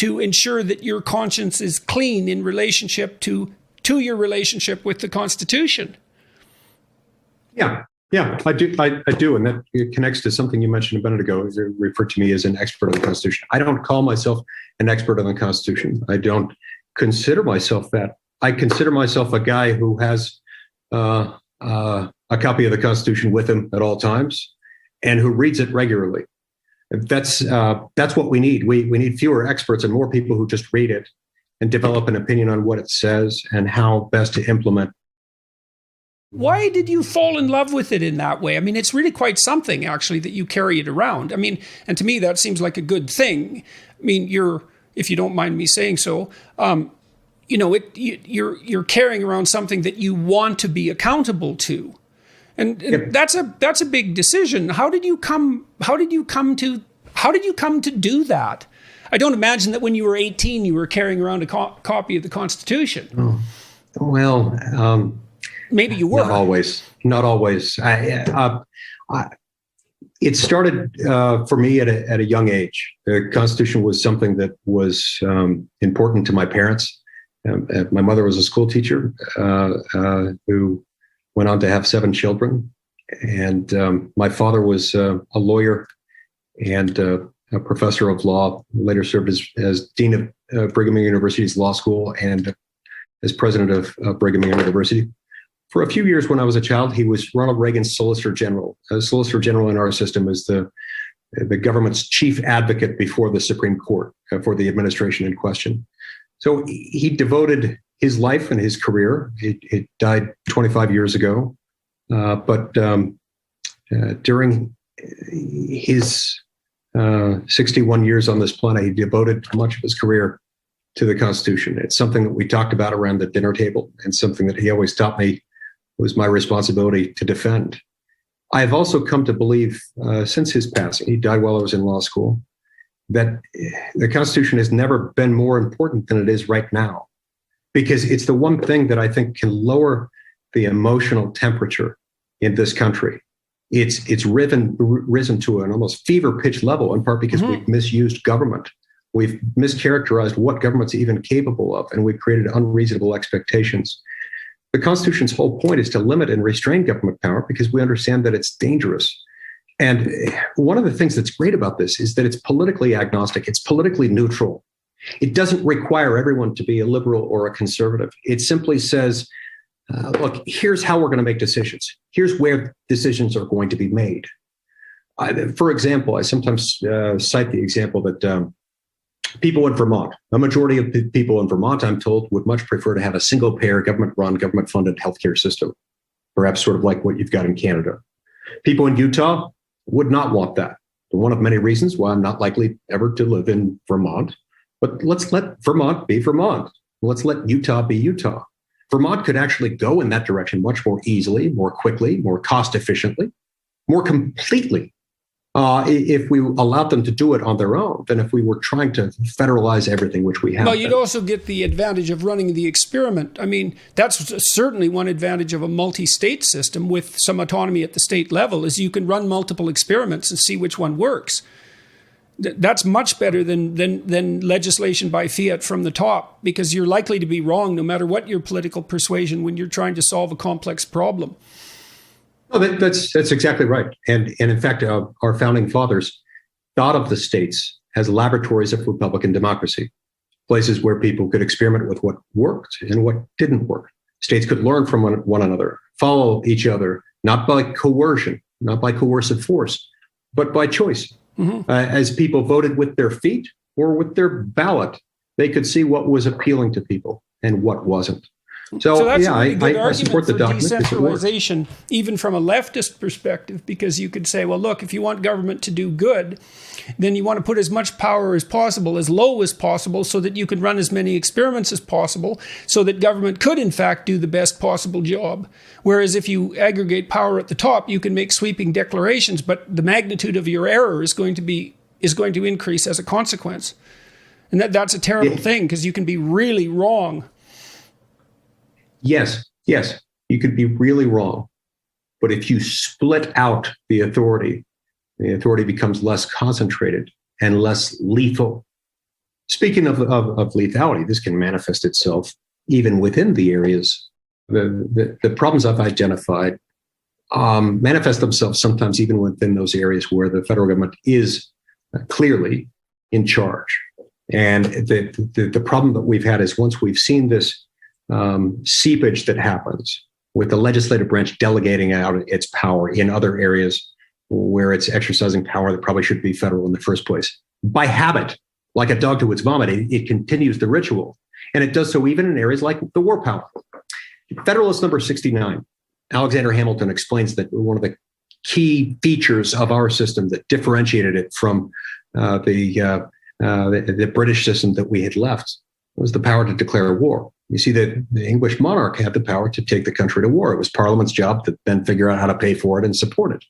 ensure that your conscience is clean in relationship to your relationship with the Constitution? Yeah, I do. And that connects to something you mentioned a minute ago. You referred to me as an expert on the Constitution. I don't call myself an expert on the Constitution. I don't consider myself that. I consider myself a guy who has a copy of the Constitution with him at all times and who reads it regularly. That's what we need. We need fewer experts and more people who just read it and develop an opinion on what it says and how best to implement. Why did you fall in love with it in that way? I mean, it's really quite something, actually, that you carry it around. I mean, and to me, that seems like a good thing. I mean, if you don't mind me saying so, you're carrying around something that you want to be accountable to, and Yep. that's a big decision. How did you come to do that? I don't imagine that when you were 18, you were carrying around a copy of the Constitution. Oh, well. Maybe you were. Not always. It started for me at a young age. The Constitution was something that was important to my parents. My mother was a school teacher who went on to have 7 children. And my father was a lawyer and a professor of law, later served as dean of Brigham Young University's law school and as president of Brigham Young University. For a few years when I was a child, he was Ronald Reagan's Solicitor General. Solicitor General in our system is the government's chief advocate before the Supreme Court for the administration in question. So he devoted his life and his career. It died 25 years ago. But during his 61 years on this planet, he devoted much of his career to the Constitution. It's something that we talked about around the dinner table and something that he always taught me was my responsibility to defend. I have also come to believe since his passing, he died while I was in law school, that the Constitution has never been more important than it is right now, because it's the one thing that I think can lower the emotional temperature in this country. It's risen to an almost fever-pitched level, in part because we've misused government. We've mischaracterized what government's even capable of, and we've created unreasonable expectations. The Constitution's whole point is to limit and restrain government power because we understand that it's dangerous. And one of the things that's great about this is that it's politically agnostic. It's politically neutral. It doesn't require everyone to be a liberal or a conservative. It simply says, look, here's how we're going to make decisions. Here's where decisions are going to be made. For example, I sometimes cite the example that people in Vermont, a majority of the people in Vermont, I'm told, would much prefer to have a single-payer, government-run, government-funded healthcare system, perhaps sort of like what you've got in Canada. People in Utah would not want that. One of many reasons why I'm not likely ever to live in Vermont. But let's let Vermont be Vermont. Let's let Utah be Utah. Vermont could actually go in that direction much more easily, more quickly, more cost-efficiently, more completely, if we allowed them to do it on their own than if we were trying to federalize everything, which we have. Well, you'd also get the advantage of running the experiment. I mean, that's certainly one advantage of a multi-state system with some autonomy at the state level, is you can run multiple experiments and see which one works. That's much better than legislation by fiat from the top, because you're likely to be wrong no matter what your political persuasion when you're trying to solve a complex problem. No, that's exactly right. And in fact, our founding fathers thought of the states as laboratories of Republican democracy, places where people could experiment with what worked and what didn't work. States could learn from one another, follow each other, not by coercion, not by coercive force, but by choice. Mm-hmm. As people voted with their feet or with their ballot, they could see what was appealing to people and what wasn't. So that's a really good argument support the document. Decentralization, even from a leftist perspective, because you could say, well, look, if you want government to do good, then you want to put as much power as possible, as low as possible, so that you can run as many experiments as possible, so that government could, in fact, do the best possible job. Whereas if you aggregate power at the top, you can make sweeping declarations, but the magnitude of your error is going to increase as a consequence. And that's a terrible thing, because you can be really wrong. Yes, you could be really wrong. But if you split out the authority becomes less concentrated and less lethal. Speaking of lethality, this can manifest itself even within the areas. The problems I've identified manifest themselves sometimes even within those areas where the federal government is clearly in charge. And the problem that we've had is once we've seen this seepage that happens with the legislative branch delegating out its power in other areas where it's exercising power that probably should be federal in the first place. By habit, like a dog to its vomit, it continues the ritual. And it does so even in areas like the war power. Federalist number 69, Alexander Hamilton explains that one of the key features of our system that differentiated it from the British system that we had left was the power to declare war. You see that the English monarch had the power to take the country to war. It was Parliament's job to then figure out how to pay for it and support it.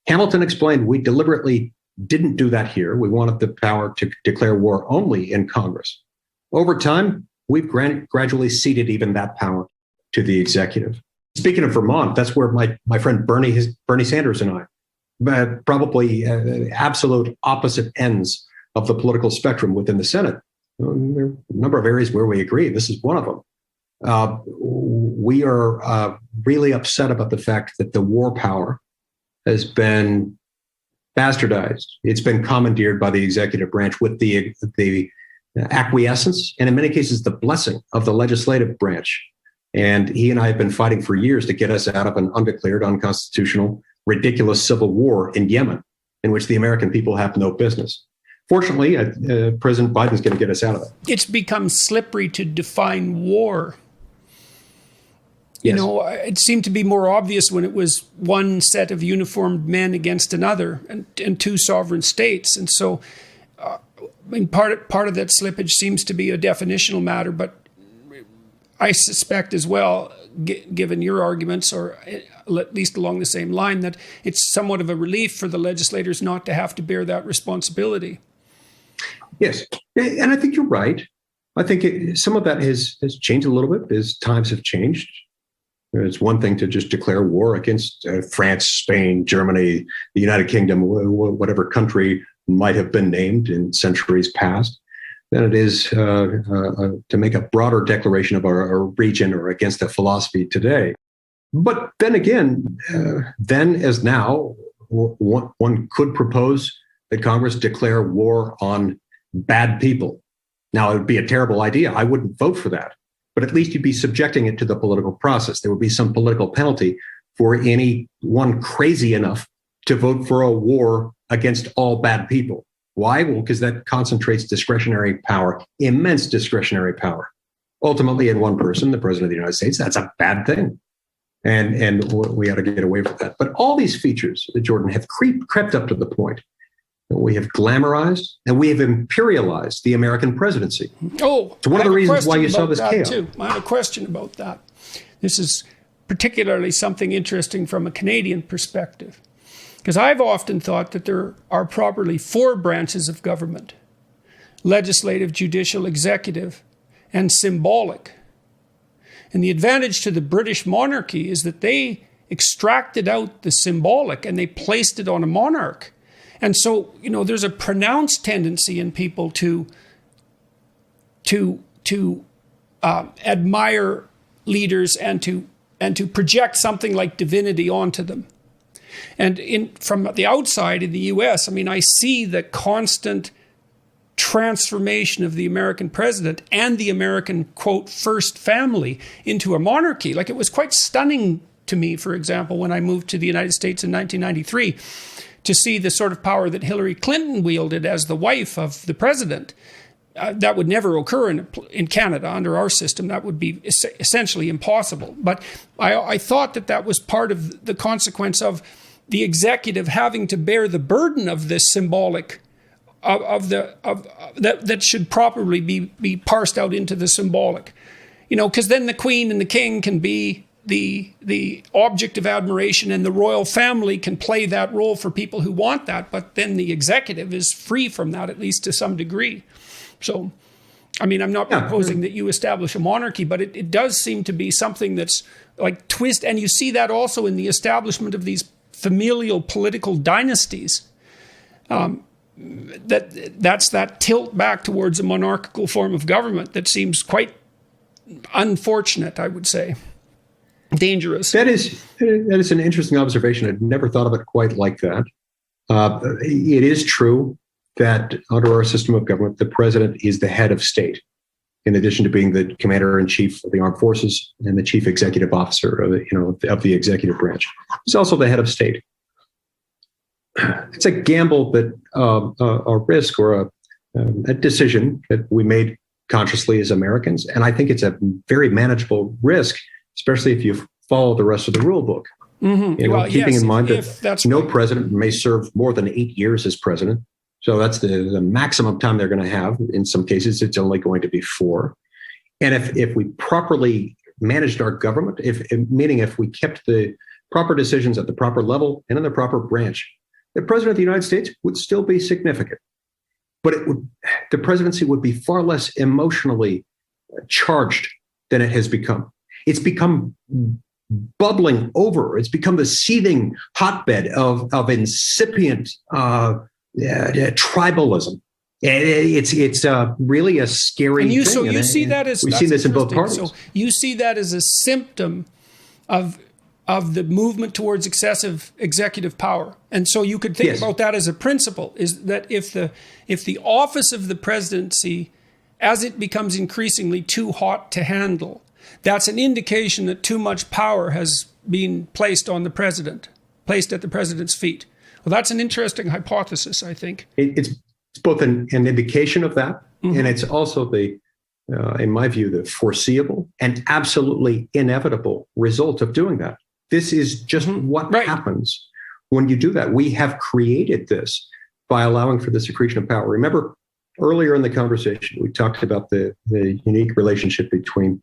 Hamilton explained we deliberately didn't do that here. We wanted the power to declare war only in Congress. Over time, we've gradually ceded even that power to the executive. Speaking of Vermont, that's where my friend Bernie Sanders and I, probably absolute opposite ends of the political spectrum within the Senate. There are a number of areas where we agree. This is one of them. We are really upset about the fact that the war power has been bastardized. It's been commandeered by the executive branch with the acquiescence and in many cases the blessing of the legislative branch. And he and I have been fighting for years to get us out of an undeclared, unconstitutional, ridiculous civil war in Yemen, in which the American people have no business. Fortunately, President Biden's going to get us out of it. It's become slippery to define war. Yes. It seemed to be more obvious when it was one set of uniformed men against another and two sovereign states. And so part of that slippage seems to be a definitional matter, but I suspect as well, given your arguments, or at least along the same line, that it's somewhat of a relief for the legislators not to have to bear that responsibility. Yes, and I think you're right. I think some of that has changed a little bit as times have changed. It's one thing to just declare war against France, Spain, Germany, the United Kingdom, whatever country might have been named in centuries past, than it is to make a broader declaration of our region or against a philosophy today. But then again, then as now, one could propose that Congress declare war on bad people. Now, it would be a terrible idea. I wouldn't vote for that. But at least you'd be subjecting it to the political process. There would be some political penalty for anyone crazy enough to vote for a war against all bad people. Why? Well, because that concentrates discretionary power, immense discretionary power, ultimately in one person, the President of the United States. That's a bad thing. And we ought to get away from that. But all these features, Jordan, have crept up to the point that we have glamorized and we have imperialized the American presidency. Oh, it's one of the reasons why you saw this chaos. Too. I have a question about that. This is particularly something interesting from a Canadian perspective, because I've often thought that there are properly four branches of government: legislative, judicial, executive, and symbolic. And the advantage to the British monarchy is that they extracted out the symbolic and they placed it on a monarch. And so, there's a pronounced tendency in people to admire leaders and to project something like divinity onto them. And from the outside in the U.S., I see the constant transformation of the American president and the American, quote, first family into a monarchy. Like, it was quite stunning to me, for example, when I moved to the United States in 1993, to see the sort of power that Hillary Clinton wielded as the wife of the president. That would never occur in Canada under our system. That would be essentially impossible. But I thought that was part of the consequence of the executive having to bear the burden of this symbolic that should properly be parsed out into the symbolic, because then the Queen and the King can be the object of admiration, and the royal family can play that role for people who want that. But then the executive is free from that, at least to some degree. So, I'm not proposing that you establish a monarchy, but it does seem to be something that's like twist. And you see that also in the establishment of these familial political dynasties. That's that tilt back towards a monarchical form of government that seems quite unfortunate, I would say. Dangerous. That is an interesting observation. I'd never thought of it quite like that. It is true that under our system of government, the president is the head of state, in addition to being the commander-in-chief of the armed forces and the chief executive officer of the executive branch. He's also the head of state. It's a gamble that a risk or a decision that we made consciously as Americans, and I think it's a very manageable risk, especially if you follow the rest of the rule book. Mm-hmm. Keeping in mind that no president may serve more than 8 years as president. So that's the maximum time they're going to have. In some cases, it's only going to be 4. And if we properly managed our government, meaning if we kept the proper decisions at the proper level and in the proper branch, the president of the United States would still be significant. But the presidency would be far less emotionally charged than it has become. It's become bubbling over. It's become the seething hotbed of incipient tribalism. It's really a scary thing. So you see that as we've seen this in both parties. So you see that as a symptom of the movement towards excessive executive power. And so you could think about that as a principle, is that if the office of the presidency, as it becomes increasingly too hot to handle, that's an indication that too much power has been placed at the president's feet. Well, that's an interesting hypothesis, I think. It's both an indication of that, and it's also in my view, the foreseeable and absolutely inevitable result of doing that. This is just what happens when you do that. We have created this by allowing for the secretion of power. Remember, earlier in the conversation, we talked about the unique relationship between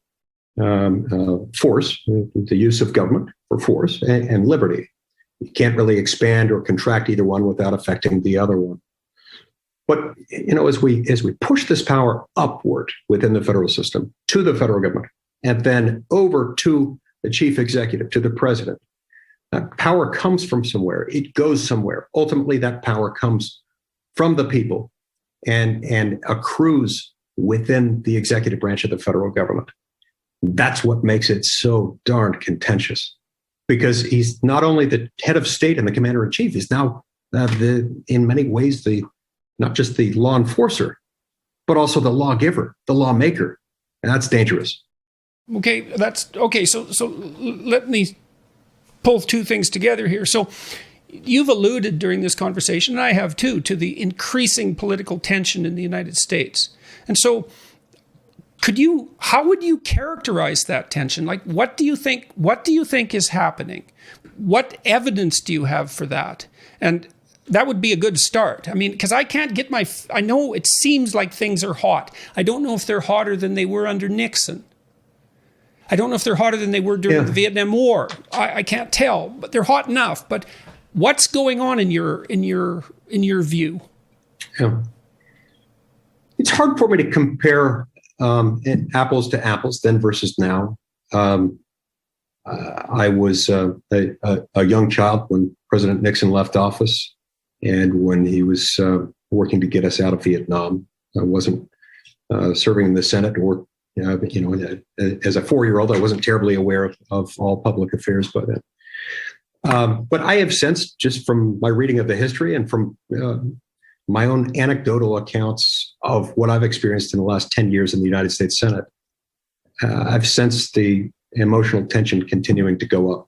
force, the use of government for force, and liberty. You can't really expand or contract either one without affecting the other one. But as we push this power upward within the federal system to the federal government, and then over to the chief executive, to the president, that power comes from somewhere. It goes somewhere. Ultimately, that power comes from the people and accrues within the executive branch of the federal government. That's what makes it so darn contentious, because he's not only the head of state and the commander-in-chief, he's now in many ways not just the law enforcer, but also the lawgiver, the lawmaker, and that's dangerous. Okay, that's okay. So let me pull two things together here. So you've alluded during this conversation, and I have too, to the increasing political tension in the United States. And so how would you characterize that tension? Like, what do you think is happening? What evidence do you have for that? And that would be a good start. I mean, because I can't get I know it seems like things are hot. I don't know if they're hotter than they were under Nixon. I don't know if they're hotter than they were during the Vietnam War. I can't tell, but they're hot enough. But what's going on in your view? Yeah. It's hard for me to compare apples to apples then versus now. I was a young child when President Nixon left office, And when he was working to get us out of Vietnam, I wasn't serving in the Senate, or as a 4-year-old, I wasn't terribly aware of all public affairs by then. But I have sensed, just from my reading of the history and from my own anecdotal accounts of what I've experienced in the last 10 years in the United States Senate, I've sensed the emotional tension continuing to go up.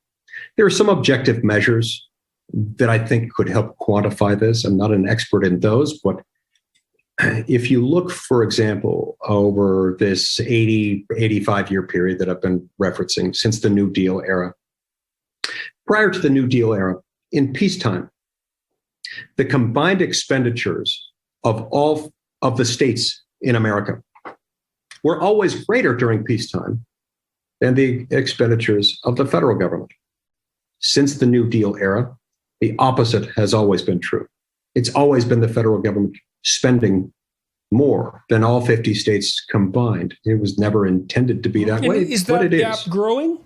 There are some objective measures that I think could help quantify this. I'm not an expert in those, but if you look, for example, over this 85-year period that I've been referencing since the New Deal era, prior to the New Deal era, in peacetime, the combined expenditures of all of the states in America were always greater during peacetime than the expenditures of the federal government. Since the New Deal era, the opposite has always been true. It's always been the federal government spending more than all 50 states combined. It was never intended to be that way. Is that gap growing?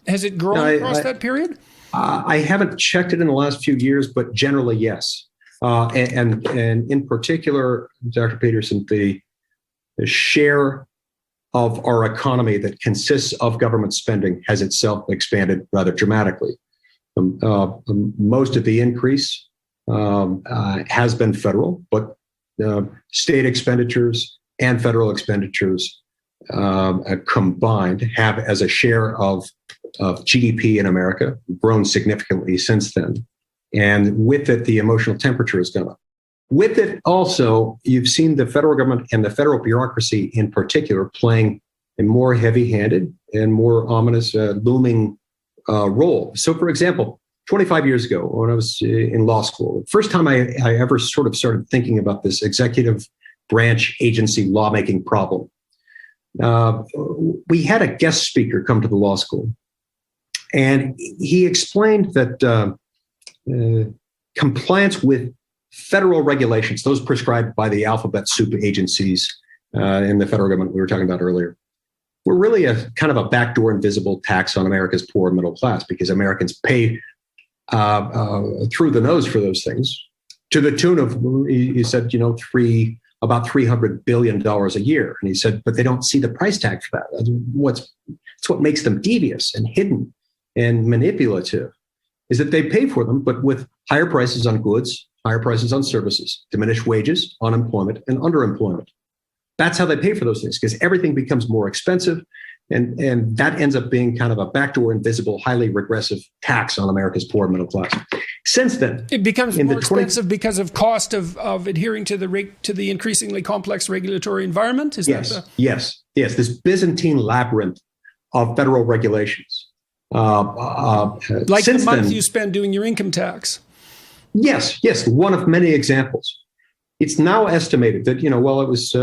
Has it grown across that period? I haven't checked it in the last few years, but generally, yes. And in particular, Dr. Peterson, the share of our economy that consists of government spending has itself expanded rather dramatically. Most of the increase has been federal, but state expenditures and federal expenditures combined have, as a share of GDP in America, grown significantly since then. And with it, the emotional temperature has gone up. With it also, you've seen the federal government and the federal bureaucracy in particular playing a more heavy-handed and more ominous looming role. So, for example, 25 years ago, when I was in law school, the first time I ever sort of started thinking about this executive branch agency lawmaking problem, we had a guest speaker come to the law school, and he explained that compliance with federal regulations, those prescribed by the alphabet soup agencies in the federal government we were talking about earlier, were really a kind of a backdoor invisible tax on America's poor and middle class, because Americans pay through the nose for those things to the tune of, he said, about $300 billion a year. And he said, but they don't see the price tag for that. It's what makes them devious and hidden and manipulative, is that they pay for them, but with higher prices on goods, higher prices on services, diminished wages, unemployment, and underemployment. That's how they pay for those things, because everything becomes more expensive. And that ends up being kind of a backdoor, invisible, highly regressive tax on America's poor middle class. Since then, it becomes more expensive because of cost of adhering to the increasingly complex regulatory environment. Yes. This Byzantine labyrinth of federal regulations. Like the month you spend doing your income tax. Yes. One of many examples. It's now estimated that, it was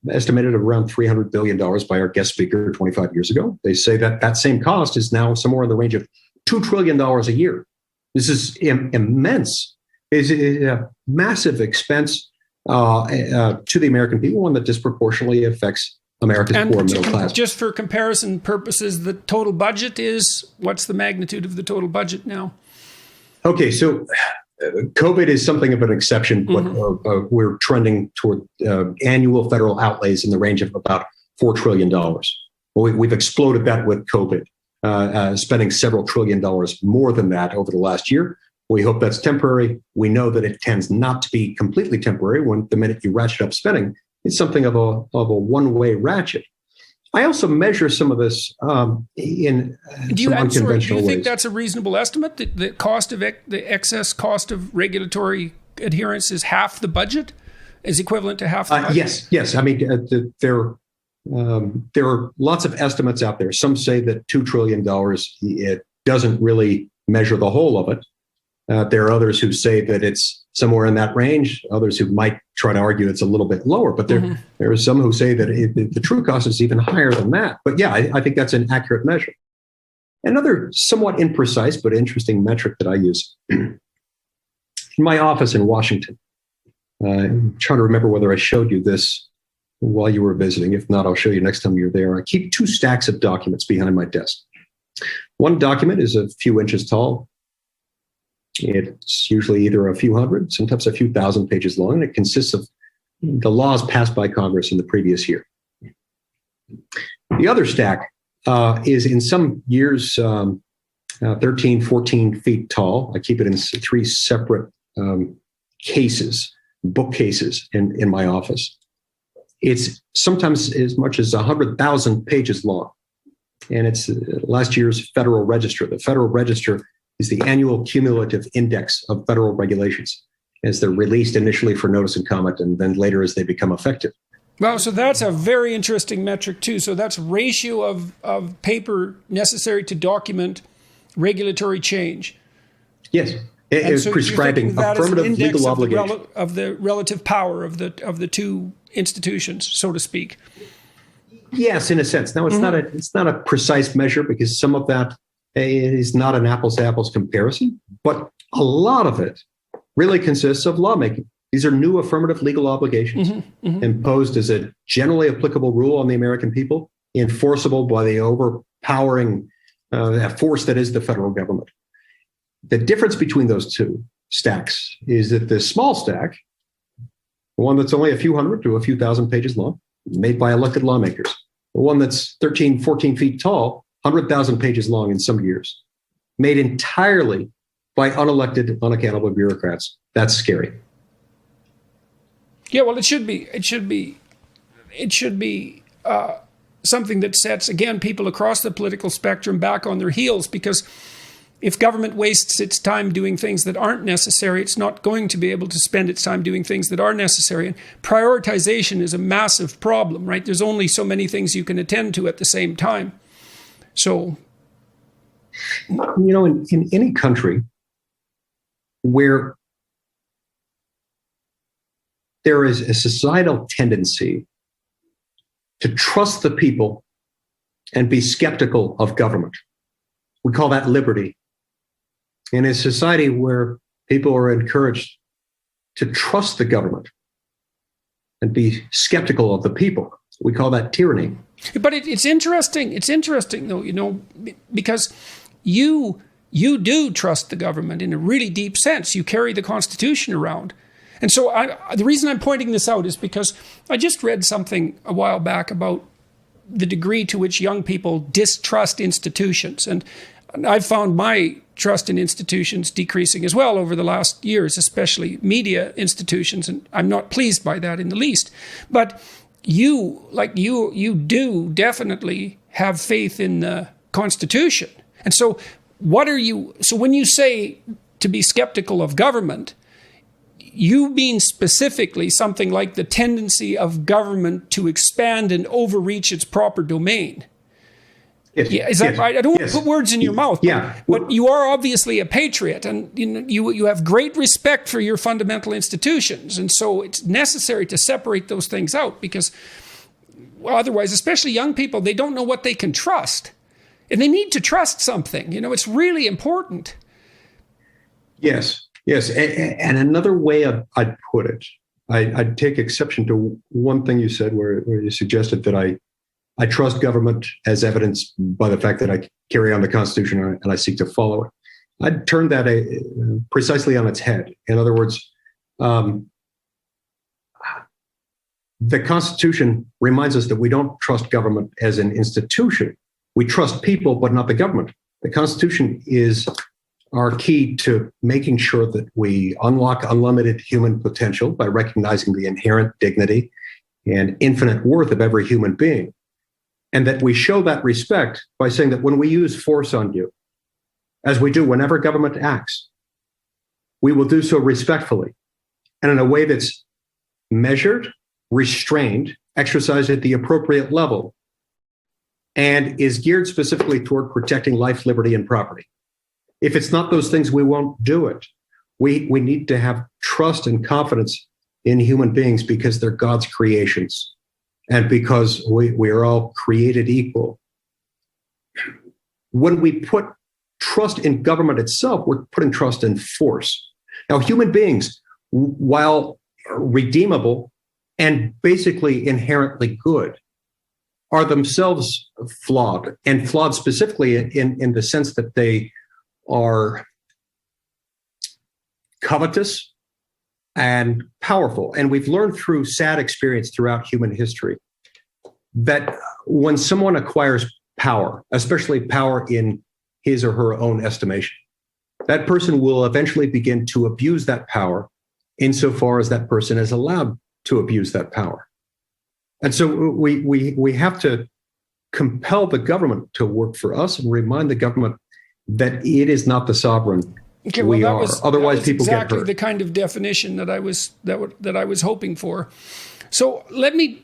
estimated at around $300 billion by our guest speaker 25 years ago. They say that same cost is now somewhere in the range of $2 trillion a year. This is immense. It's a massive expense to the American people, one that disproportionately affects America's poor middle class. Just for comparison purposes, the total budget what's the magnitude of the total budget now? Okay, so COVID is something of an exception, but we're trending toward annual federal outlays in the range of about $4 trillion. Well, we've exploded that with COVID, spending several $1 trillion more than that over the last year. We hope that's temporary. We know that it tends not to be completely temporary. When the minute you ratchet up spending, it's something of a one-way ratchet. I also measure some of this in some unconventional ways. Do you think that's a reasonable estimate? That the excess cost of regulatory adherence is half the budget, is equivalent to half the budget? Yes. I mean, there are lots of estimates out there. Some say that $2 trillion, it doesn't really measure the whole of it. There are others who say that it's somewhere in that range, others who might try to argue it's a little bit lower, but there are some who say that the true cost is even higher than that. But yeah, I think that's an accurate measure. Another somewhat imprecise but interesting metric that I use in my office in Washington, I'm trying to remember whether I showed you this while you were visiting. If not, I'll show you next time you're there. I keep 2 stacks of documents behind my desk. One document is a few inches tall. It's usually either a few hundred, sometimes a few thousand pages long, and it consists of the laws passed by Congress in the previous year. The other stack is in some years 13, 14 feet tall. I keep it in 3 separate cases, bookcases in my office. It's sometimes as much as 100,000 pages long. And it's last year's Federal Register. The Federal Register is the annual cumulative index of federal regulations as they're released initially for notice and comment, and then later as they become effective. Well, so that's a very interesting metric too. So that's ratio of paper necessary to document regulatory change. Yes, it's so prescribing affirmative legal obligation of the relative power of the two institutions, so to speak. Yes, in a sense. Now, it's not a precise measure because some of that is not an apples to apples comparison, but a lot of it really consists of lawmaking. These are new affirmative legal obligations imposed as a generally applicable rule on the American people, enforceable by the overpowering force that is the federal government. The difference between those two stacks is that the small stack, the one that's only a few hundred to a few thousand pages long, made by elected lawmakers. The one that's 13, 14 feet tall, 100,000 pages long in some years, made entirely by unelected, unaccountable bureaucrats. That's scary. Yeah, well, it should be something that sets, again, people across the political spectrum back on their heels, because if government wastes its time doing things that aren't necessary, it's not going to be able to spend its time doing things that are necessary. And prioritization is a massive problem, right? There's only so many things you can attend to at the same time. So, in any country where there is a societal tendency to trust the people and be skeptical of government, we call that liberty. In a society where people are encouraged to trust the government and be skeptical of the people, we call that tyranny. But it's interesting. It's interesting, though, because you do trust the government in a really deep sense. You carry the Constitution around. And so the reason I'm pointing this out is because I just read something a while back about the degree to which young people distrust institutions. And I've found my trust in institutions decreasing as well over the last years, especially media institutions, and I'm not pleased by that in the least. But you do definitely have faith in the Constitution. And so when you say to be skeptical of government, you mean specifically something like the tendency of government to expand and overreach its proper domain. Yes, yeah, is that right? I don't want to put words in your mouth, but you are obviously a patriot, and you have great respect for your fundamental institutions, and so it's necessary to separate those things out, because otherwise, especially young people, they don't know what they can trust, and they need to trust something. It's really important. Yes. And another way I'd put it, I'd take exception to one thing you said where you suggested that I trust government as evidenced by the fact that I carry on the Constitution and I seek to follow it. I'd turn that precisely on its head. In other words, the Constitution reminds us that we don't trust government as an institution. We trust people, but not the government. The Constitution is our key to making sure that we unlock unlimited human potential by recognizing the inherent dignity and infinite worth of every human being. And that we show that respect by saying that when we use force on you, as we do whenever government acts, we will do so respectfully and in a way that's measured, restrained, exercised at the appropriate level, and is geared specifically toward protecting life, liberty, and property. If it's not those things, we won't do it. We need to have trust and confidence in human beings because they're God's creations and because we are all created equal. When we put trust in government itself, we're putting trust in force. Now, human beings, while redeemable and basically inherently good, are themselves flawed, and flawed specifically in the sense that they are covetous and powerful. And we've learned through sad experience throughout human history that when someone acquires power, especially power in his or her own estimation, that person will eventually begin to abuse that power insofar as that person is allowed to abuse that power. And so we have to compel the government to work for us and remind the government that it is not the sovereign. Okay, we are. Otherwise, people get hurt. Exactly the kind of definition that I was hoping for. So let me,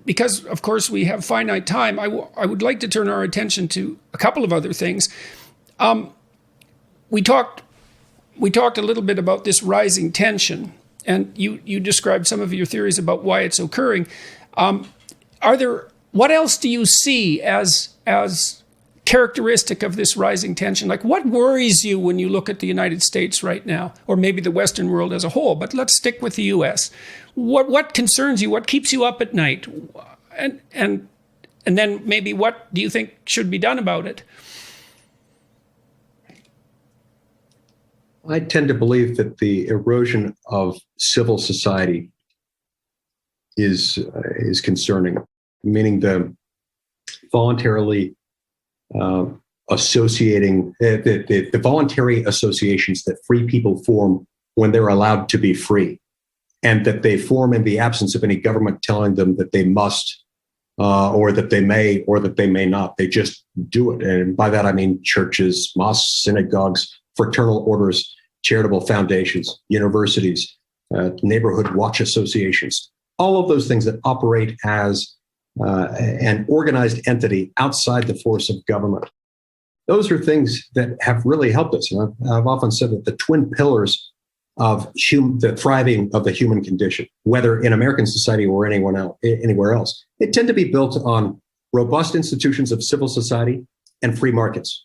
because of course we have finite time, I would like to turn our attention to a couple of other things. We talked a little bit about this rising tension, and you described some of your theories about why it's occurring. What else do you see as characteristic of this rising tension? Like, what worries you when you look at the United States right now, or maybe the Western world as a whole? But let's stick with the U.S. What concerns you? What keeps you up at night? And then maybe what do you think should be done about it? I tend to believe that the erosion of civil society is concerning, meaning the voluntarily associating the voluntary associations that free people form when they're allowed to be free, and that they form in the absence of any government telling them that they must, or that they may, or that they may not. They just do it. And by that, I mean churches, mosques, synagogues, fraternal orders, charitable foundations, universities, neighborhood watch associations, all of those things that operate as an organized entity outside the force of government. Those are things that have really helped us. And I've often said that the twin pillars of the thriving of the human condition, whether in American society or anywhere else, they tend to be built on robust institutions of civil society and free markets.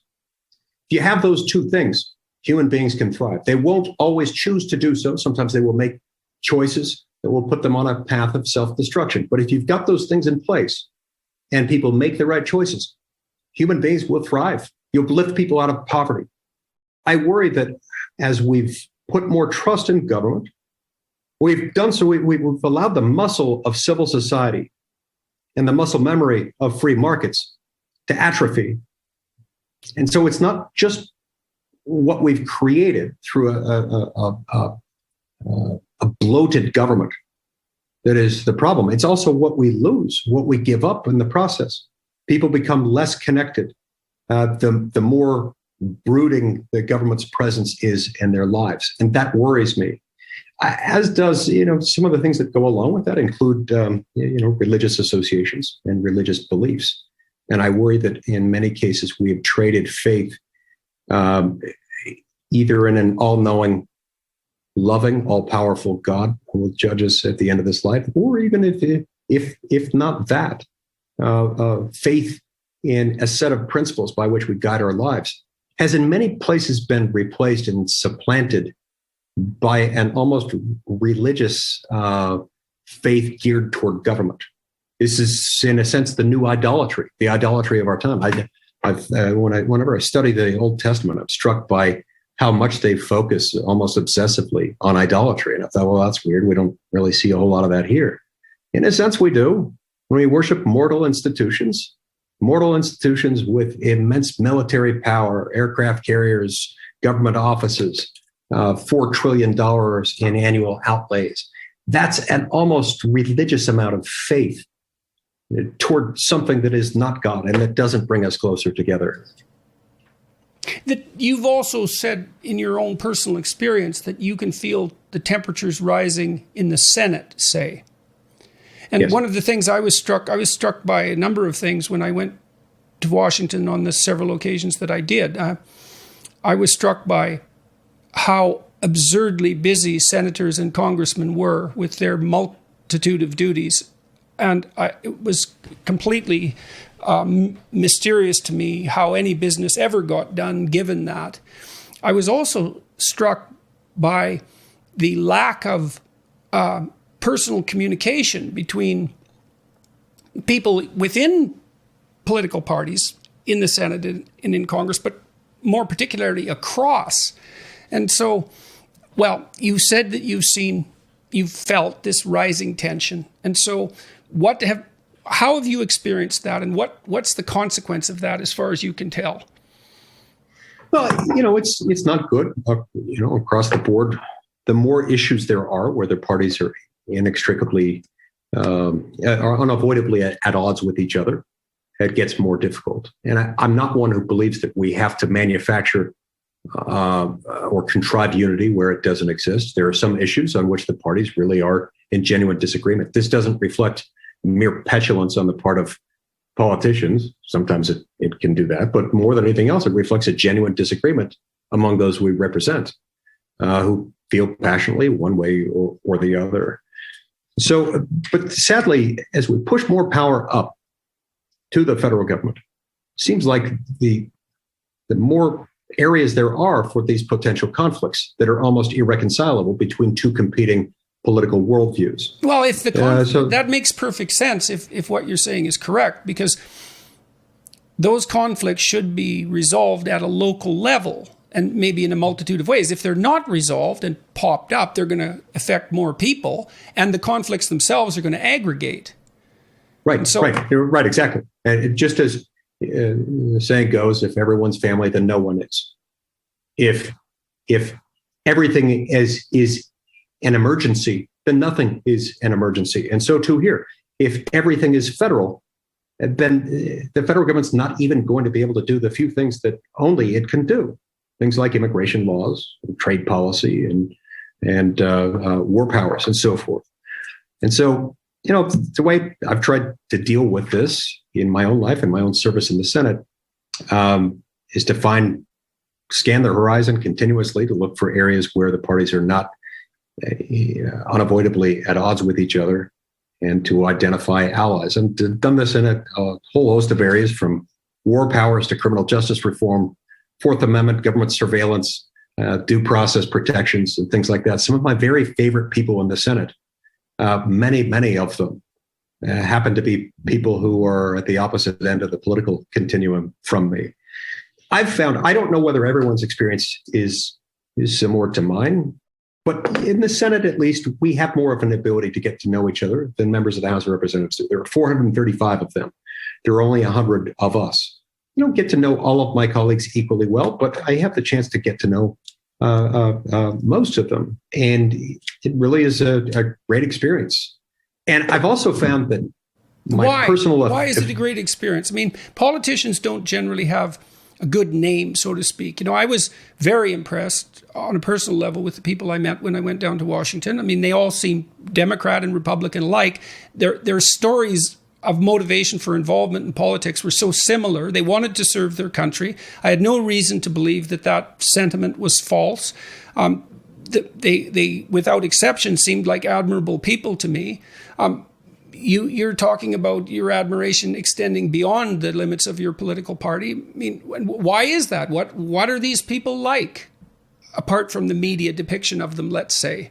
If you have those two things, human beings can thrive. They won't always choose to do so. Sometimes they will make choices that will put them on a path of self-destruction. But if you've got those things in place and people make the right choices, human beings will thrive. You'll lift people out of poverty. I worry that as we've put more trust in government, we've done so, we've allowed the muscle of civil society and the muscle memory of free markets to atrophy. And so it's not just what we've created through a bloated government that is the problem. It's also what we lose, what we give up in the process. People become less connected. The more brooding the government's presence is in their lives, and that worries me. As does, some of the things that go along with that include, religious associations and religious beliefs. And I worry that in many cases we have traded faith either in an all-knowing, loving, all-powerful God who will judge us at the end of this life, or even if not that, faith in a set of principles by which we guide our lives has in many places been replaced and supplanted by an almost religious faith geared toward government. This is, in a sense, the new idolatry, the idolatry of our time. Whenever I study the Old Testament, I'm struck by how much they focus almost obsessively on idolatry. And I thought, well, that's weird. We don't really see a whole lot of that here. In a sense, we do. When we worship mortal institutions with immense military power, aircraft carriers, government offices, $4 trillion in annual outlays. That's an almost religious amount of faith toward something that is not God and that doesn't bring us closer together. That you've also said in your own personal experience that you can feel the temperatures rising in the Senate, say. And yes. One of the things I was struck by a number of things when I went to Washington on the several occasions that I did. I was struck by how absurdly busy senators and congressmen were with their multitude of duties. And it was completely mysterious to me how any business ever got done given that. I was also struck by the lack of personal communication between people within political parties in the Senate and in Congress, but more particularly across. And so Well, you said that you've felt this rising tension. And so how have you experienced that, and what's the consequence of that as far as you can tell? Well, it's not good, across the board. The more issues there are where the parties are inextricably, are unavoidably at odds with each other, it gets more difficult. And I'm not one who believes that we have to manufacture or contrive unity where it doesn't exist. There are some issues on which the parties really are in genuine disagreement. This doesn't reflect mere petulance on the part of politicians. Sometimes it can do that, but more than anything else, it reflects a genuine disagreement among those we represent, who feel passionately one way or the other. So, but sadly, as we push more power up to the federal government, it seems like the more areas there are for these potential conflicts that are almost irreconcilable between two competing political worldviews. Well, if that makes perfect sense if what you're saying is correct, because those conflicts should be resolved at a local level and maybe in a multitude of ways. If they're not resolved and popped up, they're going to affect more people, and the conflicts themselves are going to aggregate. Right, You're right, exactly. And just as the saying goes, if everyone's family, then no one is. If everything is an emergency, then nothing is an emergency. And so too here. If everything is federal, then the federal government's not even going to be able to do the few things that only it can do. Things like immigration laws, trade policy, and war powers, and so forth. And so, the way I've tried to deal with this in my own life and my own service in the Senate is to scan the horizon continuously to look for areas where the parties are not unavoidably at odds with each other, and to identify allies. And done this in a whole host of areas, from war powers to criminal justice reform, Fourth Amendment, government surveillance, due process protections, and things like that. Some of my very favorite people in the Senate, many of them, happen to be people who are at the opposite end of the political continuum from me. I've found, I don't know whether everyone's experience is similar to mine, but in the Senate, at least, we have more of an ability to get to know each other than members of the House of Representatives. There are 435 of them. There are only 100 of us. I don't get to know all of my colleagues equally well, but I have the chance to get to know most of them. And it really is a great experience. And I've also found that why is it a great experience? I mean, politicians don't generally have a good name, so to speak. I was very impressed on a personal level with the people I met when I went down to Washington. I mean, they all seem Democrat and Republican alike. Their stories of motivation for involvement in politics were so similar. They wanted to serve their country. I had no reason to believe that sentiment was false. They, without exception, seemed like admirable people to me. You're talking about your admiration extending beyond the limits of your political party. I mean, why is that? What are these people like, apart from the media depiction of them, let's say?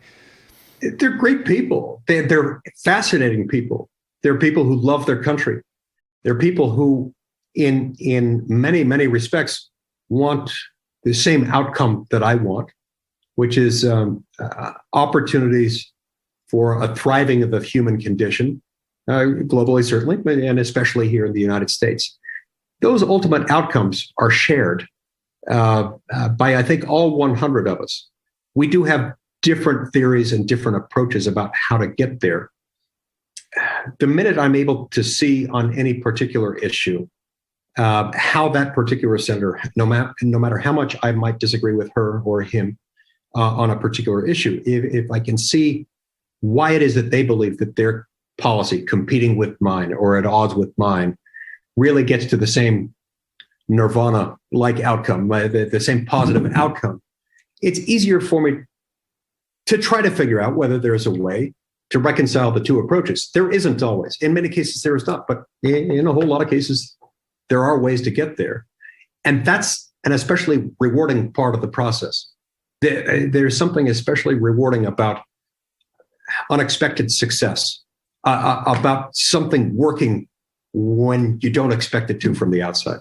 They're great people. They're fascinating people. They're people who love their country. They're people who, in many respects, want the same outcome that I want, which is opportunities for a thriving of the human condition, globally certainly, and especially here in the United States. Those ultimate outcomes are shared by, I think, all 100 of us. We do have different theories and different approaches about how to get there. The minute I'm able to see on any particular issue how that particular senator, no matter how much I might disagree with her or him on a particular issue, if I can see why it is that they believe that their policy competing with mine or at odds with mine really gets to the same nirvana-like outcome, the same positive outcome, it's easier for me to try to figure out whether there's a way to reconcile the two approaches. There isn't always. In many cases, there is not. But in a whole lot of cases, there are ways to get there. And that's an especially rewarding part of the process. There's something especially rewarding about unexpected success, about something working when you don't expect it to from the outside.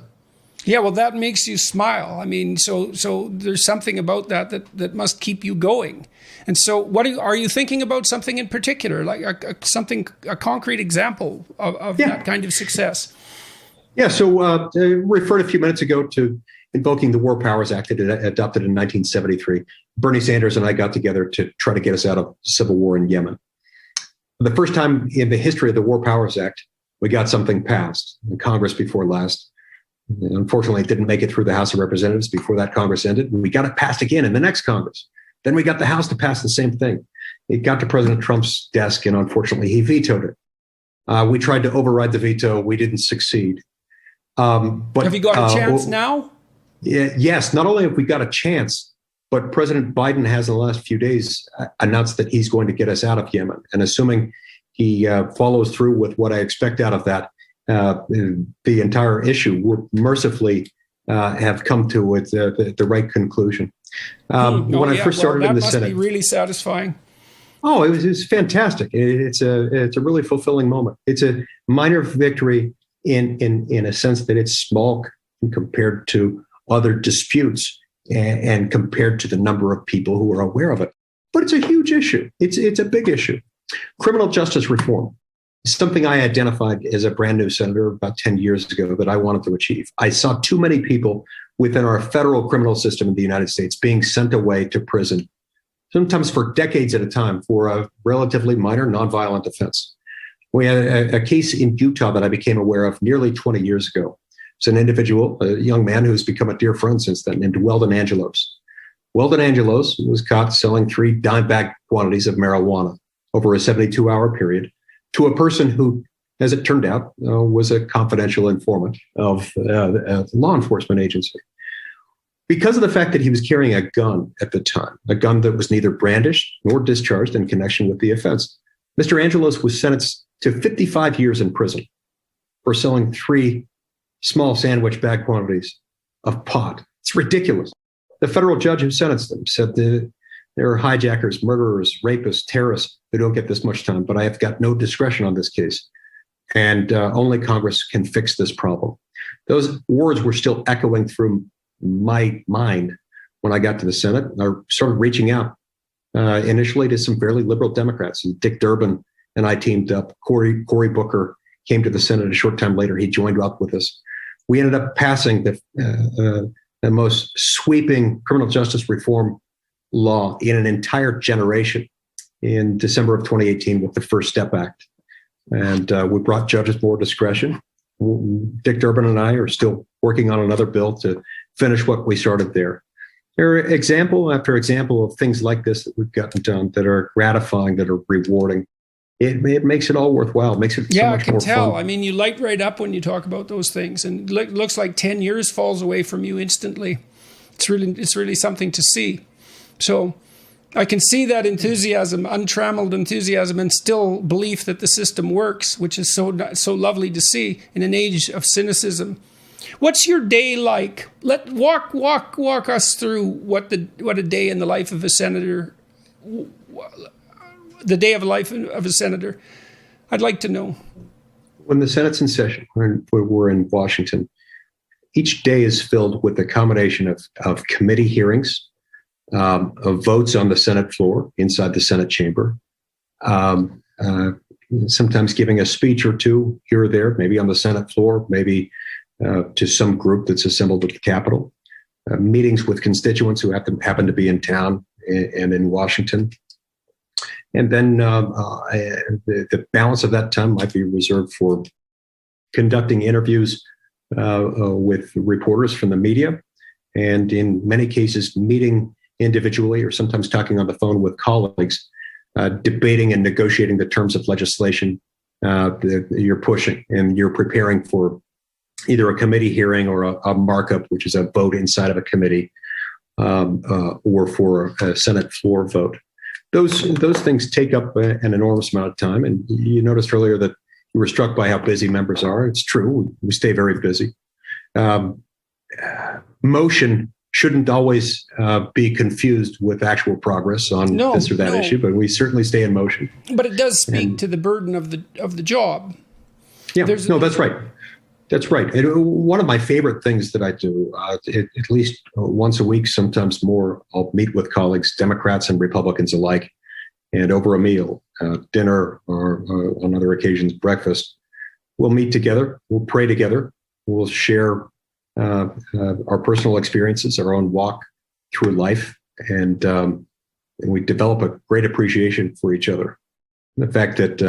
Yeah, well, that makes you smile. I mean, so there's something about that must keep you going. And so, what are you thinking about something in particular, like a concrete example of that kind of success? Yeah. So I referred a few minutes ago to invoking the War Powers Act adopted in 1973. Bernie Sanders and I got together to try to get us out of civil war in Yemen. For the first time in the history of the War Powers Act, we got something passed in Congress before last. Unfortunately, it didn't make it through the House of Representatives before that Congress ended. We got it passed again in the next Congress. Then we got the House to pass the same thing. It got to President Trump's desk, and unfortunately, he vetoed it. We tried to override the veto. We didn't succeed. But have you got a chance now? Yes. Not only have we got a chance, but President Biden has in the last few days announced that he's going to get us out of Yemen. And assuming he follows through with what I expect out of that, the entire issue would mercifully have come to the right conclusion. When I first started in the Senate, that must be really satisfying. Oh, it was fantastic. It's a really fulfilling moment. It's a minor victory in a sense that it's small compared to other disputes and compared to the number of people who are aware of it. But it's a huge issue. It's a big issue. Criminal justice reform. Something I identified as a brand new senator about 10 years ago that I wanted to achieve. I saw too many people within our federal criminal system in the United States being sent away to prison, sometimes for decades at a time, for a relatively minor nonviolent offense. We had a case in Utah that I became aware of nearly 20 years ago. It's an individual, a young man who's become a dear friend since then, named Weldon Angelos. Weldon Angelos was caught selling 3 dime bag quantities of marijuana over a 72-hour period to a person who, as it turned out, was a confidential informant of the law enforcement agency. Because of the fact that he was carrying a gun at the time, a gun that was neither brandished nor discharged in connection with the offense, Mr. Angelos was sentenced to 55 years in prison for selling 3 small sandwich bag quantities of pot. It's ridiculous. The federal judge who sentenced them said that there are hijackers, murderers, rapists, terrorists who don't get this much time, but I have got no discretion on this case. And only Congress can fix this problem. Those words were still echoing through my mind when I got to the Senate. I started reaching out initially to some fairly liberal Democrats. And Dick Durbin and I teamed up. Cory Booker came to the Senate a short time later. He joined up with us. We ended up passing the most sweeping criminal justice reform law in an entire generation in December of 2018 with the First Step Act. And we brought judges more discretion. Dick Durbin and I are still working on another bill to finish what we started there. There are example after example of things like this that we've gotten done that are gratifying, that are rewarding. It makes it all worthwhile. It makes it so much more fun. Yeah, I can tell. I mean, you light right up when you talk about those things, and it looks like 10 years falls away from you instantly. It's really something to see. So I can see that enthusiasm, untrammeled enthusiasm, and still belief that the system works, which is so lovely to see in an age of cynicism. What's your day like? Walk us through what a day in the life of a senator. The day of life of a senator. I'd like to know. When the Senate's in session, we're in Washington, each day is filled with a combination of committee hearings, of votes on the Senate floor, inside the Senate chamber, sometimes giving a speech or two here or there, maybe on the Senate floor, maybe to some group that's assembled at the Capitol, meetings with constituents who happen to be in town and in Washington. And then the balance of that time might be reserved for conducting interviews with reporters from the media, and in many cases, meeting individually or sometimes talking on the phone with colleagues, debating and negotiating the terms of legislation that you're pushing, and you're preparing for either a committee hearing or a markup, which is a vote inside of a committee, or for a Senate floor vote. Those things take up an enormous amount of time. And you noticed earlier that you were struck by how busy members are. It's true. We stay very busy. Motion shouldn't always be confused with actual progress on this or that issue, but we certainly stay in motion. But it does speak to the burden of the job. Yeah, that's right. That's right. And one of my favorite things that I do, at least once a week, sometimes more, I'll meet with colleagues, Democrats and Republicans alike, and over a meal, dinner, or on other occasions, breakfast, we'll meet together, we'll pray together, we'll share our personal experiences, our own walk through life, and we develop a great appreciation for each other. The fact that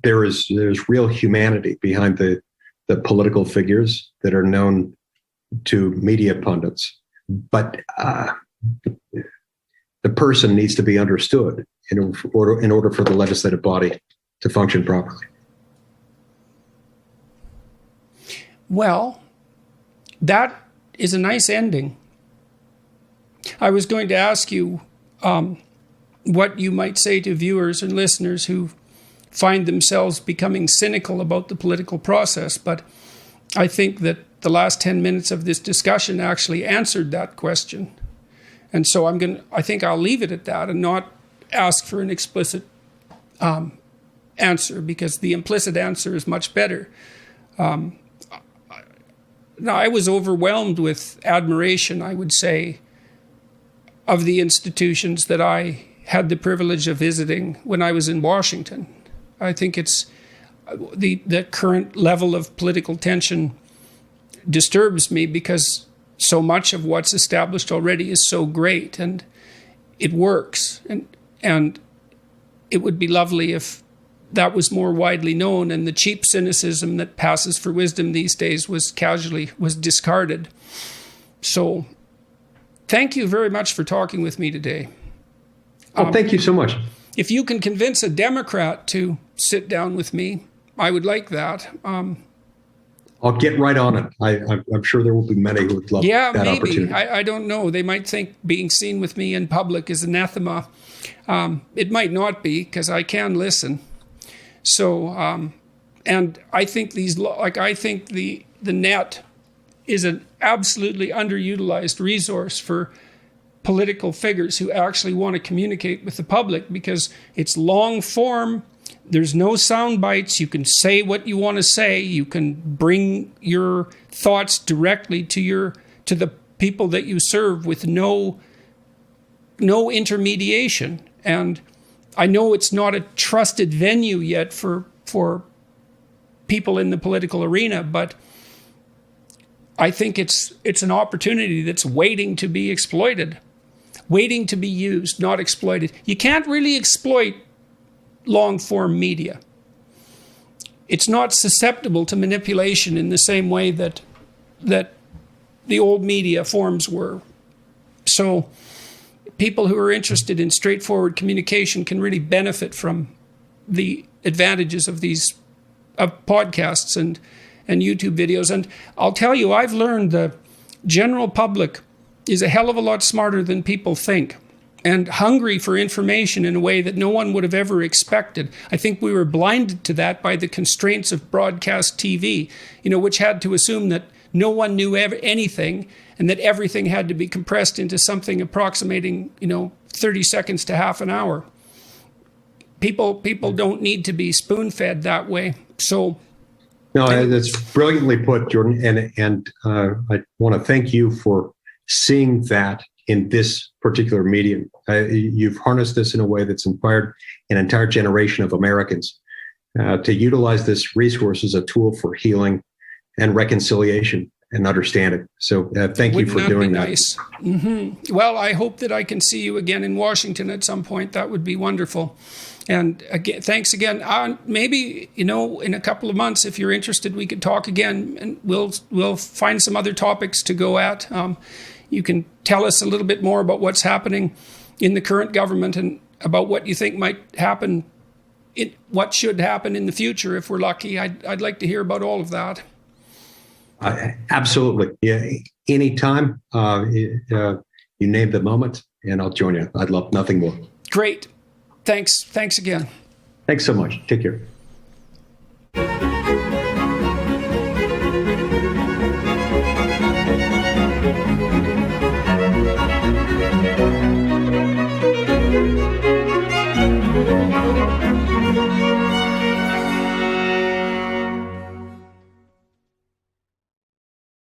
there's real humanity behind the political figures that are known to media pundits, but the person needs to be understood in order for the legislative body to function properly. Well, that is a nice ending. I was going to ask you what you might say to viewers and listeners who find themselves becoming cynical about the political process, but I think that the last 10 minutes of this discussion actually answered that question. And so I think I'll leave it at that and not ask for an explicit answer, because the implicit answer is much better. Now, I was overwhelmed with admiration, I would say, of the institutions that I had the privilege of visiting when I was in Washington. I think it's the current level of political tension disturbs me, because so much of what's established already is so great and it works. And it would be lovely if that was more widely known and the cheap cynicism that passes for wisdom these days was discarded. So thank you very much for talking with me today. Thank you so much. If you can convince a Democrat to sit down with me, I would like that. I'll get right on it. I'm sure there will be many who would love that maybe. opportunity. I don't know. They might think being seen with me in public is anathema. It might not be, because I can listen. So, and I think the net is an absolutely underutilized resource for political figures who actually want to communicate with the public, because it's long form. There's no sound bites. You can say what you want to say. You can bring your thoughts directly to the people that you serve with no intermediation. And I know it's not a trusted venue yet for people in the political arena, but I think it's an opportunity that's waiting to be exploited, waiting to be used, not exploited. You can't really exploit long-form media. It's not susceptible to manipulation in the same way that the old media forms were. So people who are interested in straightforward communication can really benefit from the advantages of these podcasts and YouTube videos. And I'll tell you, I've learned the general public is a hell of a lot smarter than people think, and hungry for information in a way that no one would have ever expected. I think we were blinded to that by the constraints of broadcast TV, which had to assume that no one knew anything and that everything had to be compressed into something approximating, 30 seconds to half an hour. People don't need to be spoon-fed that way. So, no, that's brilliantly put, Jordan. And I want to thank you for seeing that in this particular medium. You've harnessed this in a way that's inspired an entire generation of Americans to utilize this resource as a tool for healing and reconciliation and understanding. So thank you for doing that. Nice. Mm-hmm. Well, I hope that I can see you again in Washington at some point. That would be wonderful. And again, thanks again. Maybe, in a couple of months, if you're interested, we could talk again, and we'll find some other topics to go at. You can tell us a little bit more about what's happening in the current government and about what you think might happen, what should happen in the future if we're lucky. I'd like to hear about all of that. Absolutely. Yeah. Anytime you name the moment, and I'll join you. I'd love nothing more. Great. Thanks. Thanks again. Thanks so much. Take care.